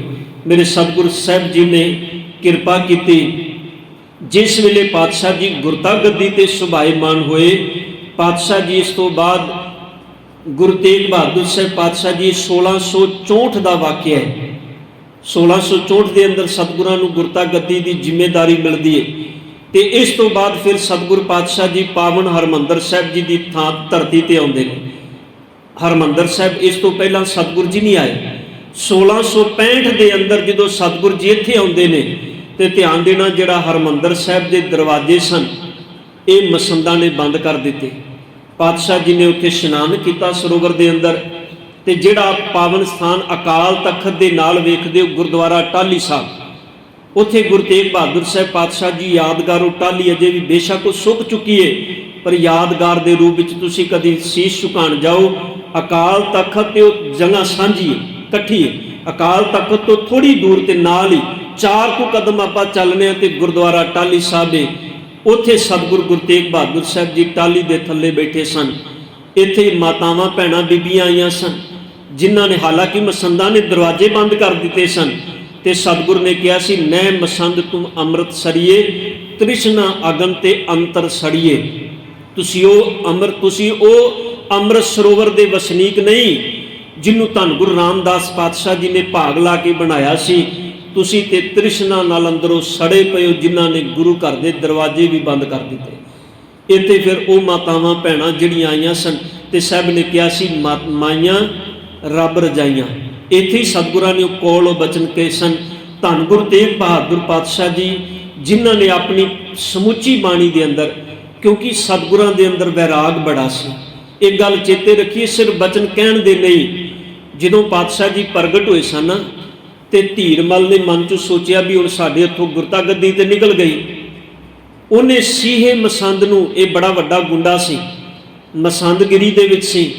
ਮੇਰੇ ਸਤਿਗੁਰੂ ਸਾਹਿਬ ਜੀ ਨੇ ਕਿਰਪਾ ਕੀਤੀ। ਜਿਸ ਵੇਲੇ ਪਾਤਸ਼ਾਹ ਜੀ ਗੁਰਤਾ ਗੱਦੀ ਤੇ ਸੁਭਾਏਮਾਨ ਹੋਏ, ਪਾਤਸ਼ਾਹ ਜੀ ਇਸ ਤੋਂ ਬਾਅਦ ਗੁਰੂ ਤੇਗ ਬਹਾਦਰ ਸਾਹਿਬ ਪਾਤਸ਼ਾਹ ਜੀ 1664 ਦਾ ਵਾਕਿਆ ਹੈ। 1664 ਦੇ ਅੰਦਰ ਸਤਿਗੁਰਾਂ ਨੂੰ ਗੁਰਤਾ ਗੱਦੀ ਦੀ ਜ਼ਿੰਮੇਵਾਰੀ ਮਿਲਦੀ ਹੈ ਤੇ ਇਸ ਤੋਂ ਬਾਅਦ ਫਿਰ ਸਤਿਗੁਰੂ ਪਾਤਸ਼ਾਹ ਜੀ ਪਾਵਨ ਹਰਮੰਦਰ ਸਾਹਿਬ ਜੀ ਦੀ ਥਾਂ ਧਰਤੀ ਤੇ ਆਉਂਦੇ ਨੇ। ਹਰਮੰਦਰ ਸਾਹਿਬ ਇਸ ਤੋਂ ਪਹਿਲਾਂ ਸਤਿਗੁਰੂ ਜੀ ਨਹੀਂ ਆਏ। 1665 ਦੇ ਅੰਦਰ ਜਦੋਂ ਸਤਿਗੁਰੂ ਜੀ ਇੱਥੇ ਆਉਂਦੇ ਨੇ ਤੇ ਧਿਆਨ ਦੇਣਾ, ਜਿਹੜਾ ਹਰਮੰਦਰ ਸਾਹਿਬ ਦੇ ਦਰਵਾਜ਼ੇ ਸਨ ਇਹ ਮਸੰਦਾਂ ਨੇ ਬੰਦ ਕਰ ਦਿੱਤੇ। ਪਾਤਸ਼ਾਹ ਜੀ ਨੇ ਉੱਥੇ ਇਸ਼ਨਾਨ ਕੀਤਾ ਸਰੋਵਰ ਦੇ ਅੰਦਰ ਤੇ ਜਿਹੜਾ ਪਾਵਨ ਸਥਾਨ ਅਕਾਲ ਤਖਤ ਦੇ ਨਾਲ ਵੇਖਦੇ ਹੋ ਗੁਰਦੁਆਰਾ ਟਾਹਲੀ ਸਾਹਿਬ, ਉੱਥੇ ਗੁਰੂ ਤੇਗ ਬਹਾਦਰ ਸਾਹਿਬ ਪਾਤਸ਼ਾਹ ਜੀ ਯਾਦਗਾਰ ਉਹ ਟਾਹਲੀ ਅਜੇ ਵੀ ਬੇਸ਼ੱਕ ਉਹ ਸੁੱਕ ਚੁੱਕੀ ਹੈ, ਪਰ ਯਾਦਗਾਰ ਦੇ ਰੂਪ ਵਿੱਚ ਤੁਸੀਂ ਕਦੀ ਸੀਸ ਝੁਕਾਉਣ ਜਾਓ, ਅਕਾਲ ਤਖਤ ਤੇ ਉਹ ਜਗ੍ਹਾ ਸਾਂਝੀ ਹੈ, ਇਕੱਠੀ ਹੈ। ਅਕਾਲ ਤਖਤ ਤੋਂ ਥੋੜੀ ਦੂਰ ਤੇ ਨਾਲ ਹੀ 4 ਕੁ ਕਦਮ ਆਪਾਂ ਚੱਲਨੇ ਆ ਤੇ ਗੁਰਦੁਆਰਾ ਟਾਹਲੀ ਸਾਹਿਬ ਹੈ। ਉੱਥੇ ਸਤਿਗੁਰੂ ਗੁਰੂ ਤੇਗ ਬਹਾਦਰ ਸਾਹਿਬ ਜੀ ਟਾਹਲੀ ਦੇ ਥੱਲੇ ਬੈਠੇ ਸਨ। ਇੱਥੇ ਮਾਤਾਵਾਂ ਭੈਣਾਂ ਬੀਬੀਆਂ ਆਈਆਂ ਸਨ ਜਿਨ੍ਹਾਂ ਨੇ, ਹਾਲਾਂਕਿ ਮਸੰਦਾਂ ਨੇ ਦਰਵਾਜ਼ੇ ਬੰਦ ਕਰ ਦਿੱਤੇ ਸਨ ਤੇ ਸਤਿਗੁਰੂ ਨੇ ਕਿਹਾ ਸੀ, ਨੈ ਮਸੰਦ ਤੁਮ ਅੰਮ੍ਰਿਤ ਸੜੀਏ, ਤ੍ਰਿਸ਼ਨਾ ਅਗਨ ਤੇ ਅੰਤਰ ਸੜੀਏ। ਤੁਸੀਂ ਉਹ ਅੰਮ੍ਰਿਤ ਸਰੋਵਰ ਦੇ ਵਸਨੀਕ ਨਹੀਂ ਜਿਹਨੂੰ ਧੰਨ ਗੁਰੂ ਰਾਮਦਾਸ ਪਾਤਸ਼ਾਹ ਜੀ ਨੇ ਭਾਗ ਲਾ ਕੇ ਬਣਾਇਆ ਸੀ। ਤੁਸੀਂ ਤੇ ਤ੍ਰਿਸ਼ਨਾ ਨਾਲ ਅੰਦਰੋਂ ਸੜੇ ਪਏ ਹੋ ਜਿਨ੍ਹਾਂ ਨੇ ਗੁਰੂ ਘਰ ਦੇ ਦਰਵਾਜ਼ੇ ਵੀ ਬੰਦ ਕਰ ਦਿੱਤੇ। ਇੱਥੇ ਫਿਰ ਉਹ ਮਾਤਾਵਾਂ ਭੈਣਾਂ ਜਿਹੜੀਆਂ ਆਈਆਂ ਸਨ ਤੇ ਸਾਹਿਬ ਨੇ ਕਿਹਾ ਸੀ, ਮਾਈਆਂ ਰੱਬ ਰਜਾਈਆਂ। ਇੱਥੇ ਹੀ ਸਤਿਗੁਰਾਂ ਨੇ ਕੋਲ ਉਹ ਬਚਨ ਕਹੇ ਸਨ। ਧੰਨ ਗੁਰੂ ਤੇਗ ਬਹਾਦਰ ਪਾਤਸ਼ਾਹ ਜੀ ਜਿਨ੍ਹਾਂ ਨੇ ਆਪਣੀ ਸਮੁੱਚੀ ਬਾਣੀ ਦੇ ਅੰਦਰ, ਕਿਉਂਕਿ ਸਤਿਗੁਰਾਂ ਦੇ ਅੰਦਰ ਵੈਰਾਗ ਬੜਾ ਸੀ, ਇੱਕ ਗੱਲ ਚੇਤੇ ਰੱਖੀਏ, ਸਿਰਫ ਬਚਨ ਕਹਿਣ ਦੇ ਨਹੀਂ। ਜਦੋਂ ਪਾਤਸ਼ਾਹ ਜੀ ਪ੍ਰਗਟ ਹੋਏ ਸਨ ਤੇ ਧੀਰਮਲ ਨੇ ਮਨ 'ਚ ਸੋਚਿਆ ਵੀ ਹੁਣ ਸਾਡੇ ਇੱਥੋਂ ਗੁਰਤਾ ਗੱਦੀ ਤੇ ਨਿਕਲ ਗਈ। ਉਹਨੇ ਸੀਹੇ ਮਸੰਦ ਨੂੰ, ਇਹ ਬੜਾ ਵੱਡਾ ਗੁੰਡਾ ਸੀ, ਮਸੰਦਗਿਰੀ ਦੇ ਵਿੱਚ ਸੀ,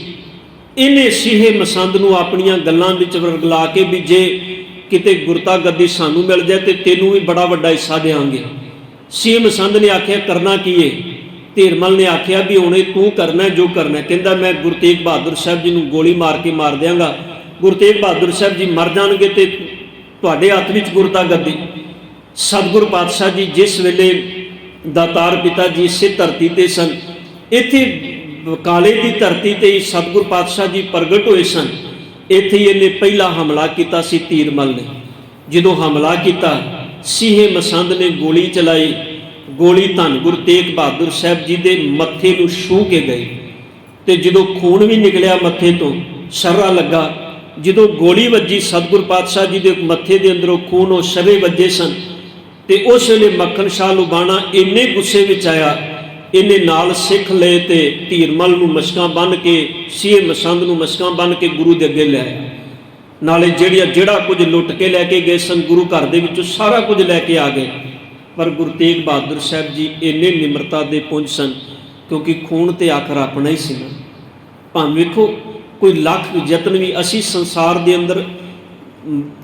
ਇਹਨੇ ਸੀਹੇ ਮਸੰਦ ਨੂੰ ਆਪਣੀਆਂ ਗੱਲਾਂ ਵਿੱਚ ਵਰਗਲਾ ਕੇ ਵੀ ਜੇ ਕਿਤੇ ਗੁਰਤਾ ਗੱਦੀ ਸਾਨੂੰ ਮਿਲ ਜਾਏ ਤੇ ਤੈਨੂੰ ਵੀ ਬੜਾ ਵੱਡਾ ਹਿੱਸਾ ਦੇਵਾਂਗੇ। ਸੀਹੇ ਮਸੰਦ ਨੇ ਆਖਿਆ, ਕਰਨਾ ਕੀ ਹੈ? ਧੀਰਮਲ ਨੇ ਆਖਿਆ ਵੀ ਹੁਣੇ ਤੂੰ ਕਰਨਾ ਜੋ ਕਰਨਾ। ਕਹਿੰਦਾ, ਮੈਂ ਗੁਰੂ ਤੇਗ ਬਹਾਦਰ ਸਾਹਿਬ ਜੀ ਨੂੰ ਗੋਲੀ ਮਾਰ ਕੇ ਮਾਰ ਦਿਆਂਗਾ, ਗੁਰੂ ਤੇਗ ਬਹਾਦਰ ਸਾਹਿਬ ਜੀ ਮਰ ਜਾਣਗੇ ਤੇ ਤੁਹਾਡੇ ਹੱਥ ਵਿੱਚ ਗੁਰਤਾ ਗੱਦੀ। ਸਤਿਗੁਰੂ ਪਾਤਸ਼ਾਹ ਜੀ ਜਿਸ ਵੇਲੇ ਦਾਤਾਰ ਪਿਤਾ ਜੀ ਇਸੇ ਧਰਤੀ ਤੇ ਸਨ, ਇੱਥੇ ਕਾਲੇ ਦੀ ਧਰਤੀ ਤੇ ਹੀ ਸਤਿਗੁਰੂ ਪਾਤਸ਼ਾਹ ਜੀ ਪ੍ਰਗਟ ਹੋਏ ਸਨ। ਇੱਥੇ ਹੀ ਇਹਨੇ ਪਹਿਲਾ ਹਮਲਾ ਕੀਤਾ ਸੀ ਧੀਰਮਲ ਨੇ। ਜਦੋਂ ਹਮਲਾ ਕੀਤਾ, ਸੀਹੇ ਮਸੰਦ ਨੇ ਗੋਲੀ ਚਲਾਈ। ਗੋਲੀ ਧੰਨ ਗੁਰੂ ਤੇਗ ਬਹਾਦਰ ਸਾਹਿਬ ਜੀ ਦੇ ਮੱਥੇ ਨੂੰ ਛੂਹ ਕੇ ਗਈ ਤੇ ਜਦੋਂ ਖੂਨ ਵੀ ਨਿਕਲਿਆ ਮੱਥੇ ਤੋਂ, ਸ਼ਰਰਾ ਲੱਗਾ। ਜਦੋਂ ਗੋਲੀ ਵੱਜੀ ਸਤਿਗੁਰੂ ਪਾਤਸ਼ਾਹ ਜੀ ਦੇ ਮੱਥੇ ਦੇ ਅੰਦਰੋਂ ਖੂਨ ਉਹ ਸ਼ਰੇ ਵੱਜੇ ਸਨ ਤੇ ਉਸ ਵੇਲੇ ਮੱਖਣ ਸ਼ਾਹ ਲੁਬਾਣਾ ਇੰਨੇ ਗੁੱਸੇ ਵਿੱਚ ਆਇਆ, ਇਹਨੇ ਨਾਲ ਸਿੱਖ ਲਏ ਤੇ ਧੀਰਮਲ ਨੂੰ ਮਸ਼ਕਾਂ ਬੰਨ੍ਹ ਕੇ, ਸੀਹੇ ਮਸੰਦ ਨੂੰ ਮਸ਼ਕਾਂ ਬੰਨ੍ਹ ਕੇ ਗੁਰੂ ਦੇ ਅੱਗੇ ਲੈ ਆਇਆ। ਨਾਲੇ ਜਿਹੜਾ ਕੁਝ ਲੁੱਟ ਕੇ ਲੈ ਕੇ ਗਏ ਸਨ ਗੁਰੂ ਘਰ ਦੇ ਵਿੱਚੋਂ ਸਾਰਾ ਕੁਝ ਲੈ ਕੇ ਆ ਗਏ। ਪਰ ਗੁਰੂ ਤੇਗ ਬਹਾਦਰ ਸਾਹਿਬ ਜੀ ਇੰਨੇ ਨਿਮਰਤਾ ਦੇ ਪੁੰਜ ਸਨ, ਕਿਉਂਕਿ ਖੂਨ ਤੇ ਆਖਰ ਆਪਣਾ ਹੀ ਸੀ ਨਾ। ਭਾਵੇਂ ਵੇਖੋ ਕੋਈ ਲੱਖ ਯਤਨ ਵੀ, ਅਸੀਂ ਸੰਸਾਰ ਦੇ ਅੰਦਰ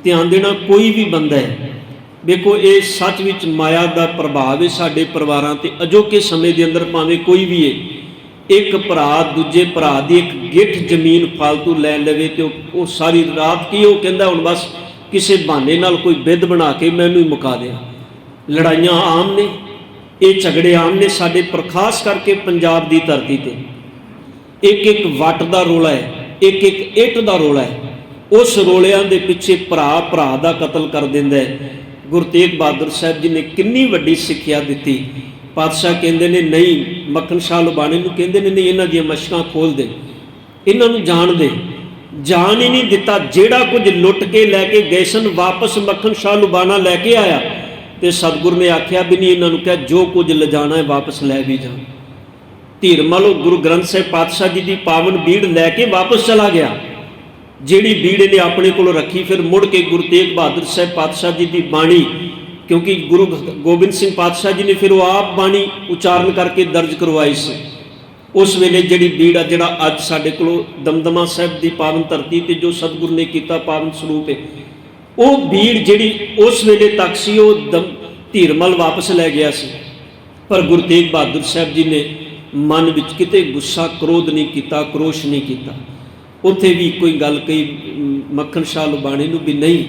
ਧਿਆਨ ਦੇਣਾ, ਕੋਈ ਵੀ ਬੰਦਾ ਹੈ, ਵੇਖੋ ਇਹ ਸੱਚ ਵਿੱਚ ਮਾਇਆ ਦਾ ਪ੍ਰਭਾਵ ਹੈ ਸਾਡੇ ਪਰਿਵਾਰਾਂ ਤੇ। ਅਜੋਕੇ ਸਮੇਂ ਦੇ ਅੰਦਰ ਭਾਵੇਂ ਕੋਈ ਵੀ ਹੈ, ਇੱਕ ਭਰਾ ਦੂਜੇ ਭਰਾ ਦੀ ਇੱਕ ਗਿੱਠ ਜ਼ਮੀਨ ਫਾਲਤੂ ਲੈ ਲਵੇ ਤੇ ਉਹ ਸਾਰੀ ਰਾਤ ਕੀ ਉਹ ਕਹਿੰਦਾ ਹੁਣ ਬਸ ਕਿਸੇ ਬਹਾਨੇ ਨਾਲ ਕੋਈ ਬਿੱਦ ਬਣਾ ਕੇ ਮੈਨੂੰ ਹੀ ਮੁਕਾ ਦਿਆ। ਲੜਾਈਆਂ ਆਮ ਨੇ, ਇਹ ਝਗੜੇ ਆਮ ਨੇ ਸਾਡੇ, ਪ੍ਰਖਾਸ ਕਰਕੇ ਪੰਜਾਬ ਦੀ ਧਰਤੀ ਤੇ ਇੱਕ ਵੱਟ ਦਾ ਰੋਲਾ ਹੈ, ਇੱਕ ਇੱਟ ਦਾ ਰੋਲਾ ਹੈ। ਉਸ ਰੋਲਿਆਂ ਦੇ ਪਿੱਛੇ ਭਰਾ ਦਾ ਕਤਲ ਕਰ ਦਿੰਦਾ ਹੈ ਗੁਰੂ ਤੇਗ ਬਹਾਦਰ ਸਾਹਿਬ ਜੀ ਨੇ ਕਿੰਨੀ ਵੱਡੀ ਸਿੱਖਿਆ ਦਿੱਤੀ। ਪਾਤਸ਼ਾਹ ਕਹਿੰਦੇ ਨੇ ਨਹੀਂ, ਮੱਖਣ ਸ਼ਾਹ ਲੁਬਾਣੇ ਨੂੰ ਕਹਿੰਦੇ ਨੇ ਨਹੀਂ, ਇਹਨਾਂ ਦੀਆਂ ਮਸ਼ਕਾਂ ਖੋਲ ਦੇ, ਇਹਨਾਂ ਨੂੰ ਜਾਣ ਦੇ। ਜਾਣ ਹੀ ਨਹੀਂ ਦਿੱਤਾ। ਜਿਹੜਾ ਕੁਝ ਲੁੱਟ ਕੇ ਲੈ ਕੇ ਗਏ ਸਨ ਵਾਪਸ ਮੱਖਣ ਸ਼ਾਹ ਲੁਬਾਣਾ ਲੈ ਕੇ ਆਇਆ, ਤੇ ਸਤਿਗੁਰ ਨੇ ਆਖਿਆ ਵੀ ਨਹੀਂ, ਇਹਨਾਂ ਨੂੰ ਕਿਹਾ ਜੋ ਕੁਝ ਲਿਜਾਣਾ ਹੈ ਵਾਪਸ ਲੈ ਵੀ ਜਾ। ਧੀਰਮਲ ਗੁਰੂ ਗ੍ਰੰਥ ਸਾਹਿਬ ਪਾਤਸ਼ਾਹ ਜੀ ਦੀ ਪਾਵਨ ਬੀੜ ਲੈ ਕੇ ਵਾਪਸ ਚਲਾ ਗਿਆ। ਜਿਹੜੀ ਬੀੜ ਇਹਨੇ ਆਪਣੇ ਕੋਲ ਰੱਖੀ, ਫਿਰ ਮੁੜ ਕੇ ਗੁਰੂ ਤੇਗ ਬਹਾਦਰ ਸਾਹਿਬ ਪਾਤਸ਼ਾਹ ਜੀ ਦੀ ਬਾਣੀ, ਕਿਉਂਕਿ ਗੁਰੂ ਗੋਬਿੰਦ ਸਿੰਘ ਪਾਤਸ਼ਾਹ ਜੀ ਨੇ ਫਿਰ ਉਹ ਆਪ ਬਾਣੀ ਉਚਾਰਨ ਕਰਕੇ ਦਰਜ ਕਰਵਾਈ ਸੀ। ਉਸ ਵੇਲੇ ਜਿਹੜੀ ਬੀੜ ਆ, ਜਿਹੜਾ ਅੱਜ ਸਾਡੇ ਕੋਲ ਦਮਦਮਾ ਸਾਹਿਬ ਦੀ ਪਾਵਨ ਧਰਤੀ ਤੇ ਜੋ ਸਤਿਗੁਰ ਨੇ ਕੀਤਾ ਪਾਵਨ ਸਰੂਪ ਹੈ, ਉਹ ਬੀੜ ਜਿਹੜੀ ਉਸ ਵੇਲੇ ਤੱਕ ਸੀ ਉਹ ਧੀਰਮਲ ਵਾਪਸ ਲੈ ਗਿਆ ਸੀ। ਪਰ ਗੁਰੂ ਤੇਗ ਬਹਾਦਰ ਸਾਹਿਬ ਜੀ ਨੇ ਮਨ ਵਿੱਚ ਕਿਤੇ ਗੁੱਸਾ ਕ੍ਰੋਧ ਨਹੀਂ ਕੀਤਾ, ਕਰੋਸ਼ ਨਹੀਂ ਕੀਤਾ। ਉੱਥੇ ਵੀ ਕੋਈ ਗੱਲ ਕਹੀ ਮੱਖਣ ਸ਼ਾਹ ਲੁਬਾਣੇ ਨੂੰ ਵੀ ਨਹੀਂ,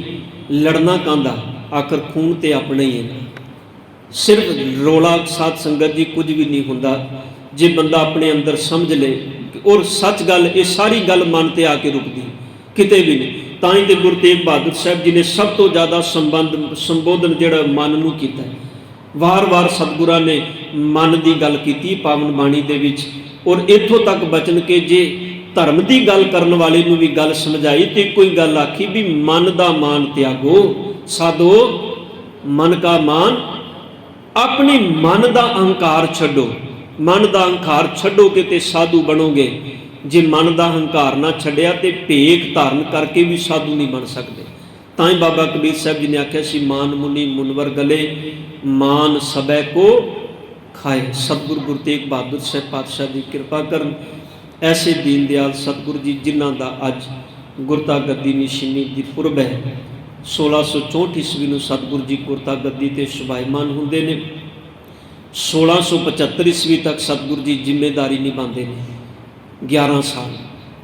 ਲੜਨਾ ਕਾਹਦਾ, ਆਖਰ ਖੂਨ ਤੇ ਆਪਣਾ ਹੀ ਹੈ। ਸਿਰਫ ਰੋਲਾ ਸਾਧ ਸੰਗਤ ਜੀ ਕੁਝ ਵੀ ਨਹੀਂ ਹੁੰਦਾ ਜੇ ਬੰਦਾ ਆਪਣੇ ਅੰਦਰ ਸਮਝ ਲੇ। ਔਰ ਸੱਚ ਗੱਲ, ਇਹ ਸਾਰੀ ਗੱਲ ਮਨ ਤੇ ਆ ਕੇ ਰੁਕਦੀ, ਕਿਤੇ ਵੀ ਨਹੀਂ। ਤਾਂ ਹੀ ਤੇ ਗੁਰੂ ਤੇਗ ਬਹਾਦਰ ਸਾਹਿਬ ਜੀ ਨੇ ਸਭ ਤੋਂ ਜ਼ਿਆਦਾ ਸੰਬੋਧਨ ਜਿਹੜਾ ਮਨ ਨੂੰ ਕੀਤਾ। ਵਾਰ-ਵਾਰ ਸਤਿਗੁਰਾਂ ਨੇ ਮਨ ਦੀ ਗੱਲ ਕੀਤੀ ਪਾਵਨ ਬਾਣੀ ਦੇ ਵਿੱਚ। ਔਰ ਇੱਥੋਂ ਤੱਕ ਬਚਨ ਕੇ ਜੇ ਧਰਮ ਦੀ ਗੱਲ ਕਰਨ ਵਾਲੇ ਨੂੰ ਵੀ ਗੱਲ ਸਮਝਾਈ ਤੇ ਕੋਈ ਗੱਲ ਆਖੀ ਵੀ ਮਨ ਦਾ ਮਾਨ ਤਿਆਗੋ ਸਾਧੋ, ਮਨ ਕਾ ਮਾਨ, ਆਪਣੀ ਮਨ ਦਾ ਅਹੰਕਾਰ ਛੱਡੋ। ਮਨ ਦਾ ਅਹੰਕਾਰ ਛੱਡੋਗੇ ਤੇ ਸਾਧੂ ਬਣੋਗੇ। ਜੇ ਮਨ ਦਾ ਅਹੰਕਾਰ ਨਾ ਛੱਡਿਆ ਤੇ ਭੇਖ ਧਾਰਨ ਕਰਕੇ ਵੀ ਸਾਧੂ ਨਹੀਂ ਬਣ ਸਕਦੇ। ਤਾਂ ਹੀ ਬਾਬਾ ਕਬੀਰ ਸਾਹਿਬ ਜੀ ਨੇ ਆਖਿਆ ਸੀ, ਮਾਨ ਮੁਨੀ ਮੁਨਵਰ ਗਲੇ, ਮਾਨ ਸਬੈ ਕੋ ਖਾਏ। ਸਤਿਗੁਰ ਗੁਰੂ ਤੇਗ ਬਹਾਦਰ ਸਾਹਿਬ ਪਾਤਸ਼ਾਹ ਦੀ ਕਿਰਪਾ ਕਰਨ। ਐਸੇ ਦੀਨ ਦਿਆਲ ਸਤਿਗੁਰ ਜੀ ਜਿਨ੍ਹਾਂ ਦਾ ਅੱਜ ਗੁਰਤਾ ਗੱਦੀ ਨਿਸ਼ਾਨੀ ਦੀ ਪੁਰਬ ਹੈ। 1664 ਈਸਵੀ ਨੂੰ ਸਤਿਗੁਰ ਜੀ ਗੁਰਤਾ ਗੱਦੀ ਤੇ ਸ਼ੁਭਾਈਮਾਨ ਹੁੰਦੇ ਨੇ। 1675 ਈਸਵੀ ਤੱਕ ਸਤਿਗੁਰ ਜੀ ਜ਼ਿੰਮੇਦਾਰੀ ਨਿਭਾਉਂਦੇ ਨੇ, 11 ਸਾਲ।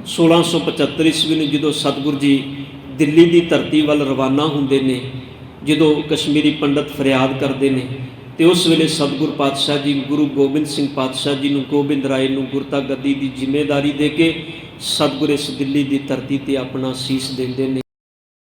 1675 ਈਸਵੀ ਨੂੰ ਜਦੋਂ ਸਤਿਗੁਰ ਜੀ ਦਿੱਲੀ ਦੀ ਧਰਤੀ ਵੱਲ ਰਵਾਨਾ ਹੁੰਦੇ ਨੇ, ਜਦੋਂ ਕਸ਼ਮੀਰੀ ਪੰਡਤ ਫਰਿਆਦ ਕਰਦੇ ਨੇ, ਤੇ ਉਸ ਵੇਲੇ ਸਤਿਗੁਰ ਪਾਤਸ਼ਾਹ ਜੀ ਗੁਰੂ ਗੋਬਿੰਦ ਸਿੰਘ ਪਾਤਸ਼ਾਹ ਜੀ ਨੂੰ, ਗੋਬਿੰਦ ਰਾਏ ਨੂੰ ਗੁਰਤਾ ਗੱਦੀ ਦੀ ਜ਼ਿੰਮੇਦਾਰੀ ਦੇ ਕੇ ਸਤਿਗੁਰ ਇਸ ਦਿੱਲੀ ਦੀ ਧਰਤੀ ਤੇ ਆਪਣਾ ਸੀਸ ਦਿੰਦੇ ਨੇ।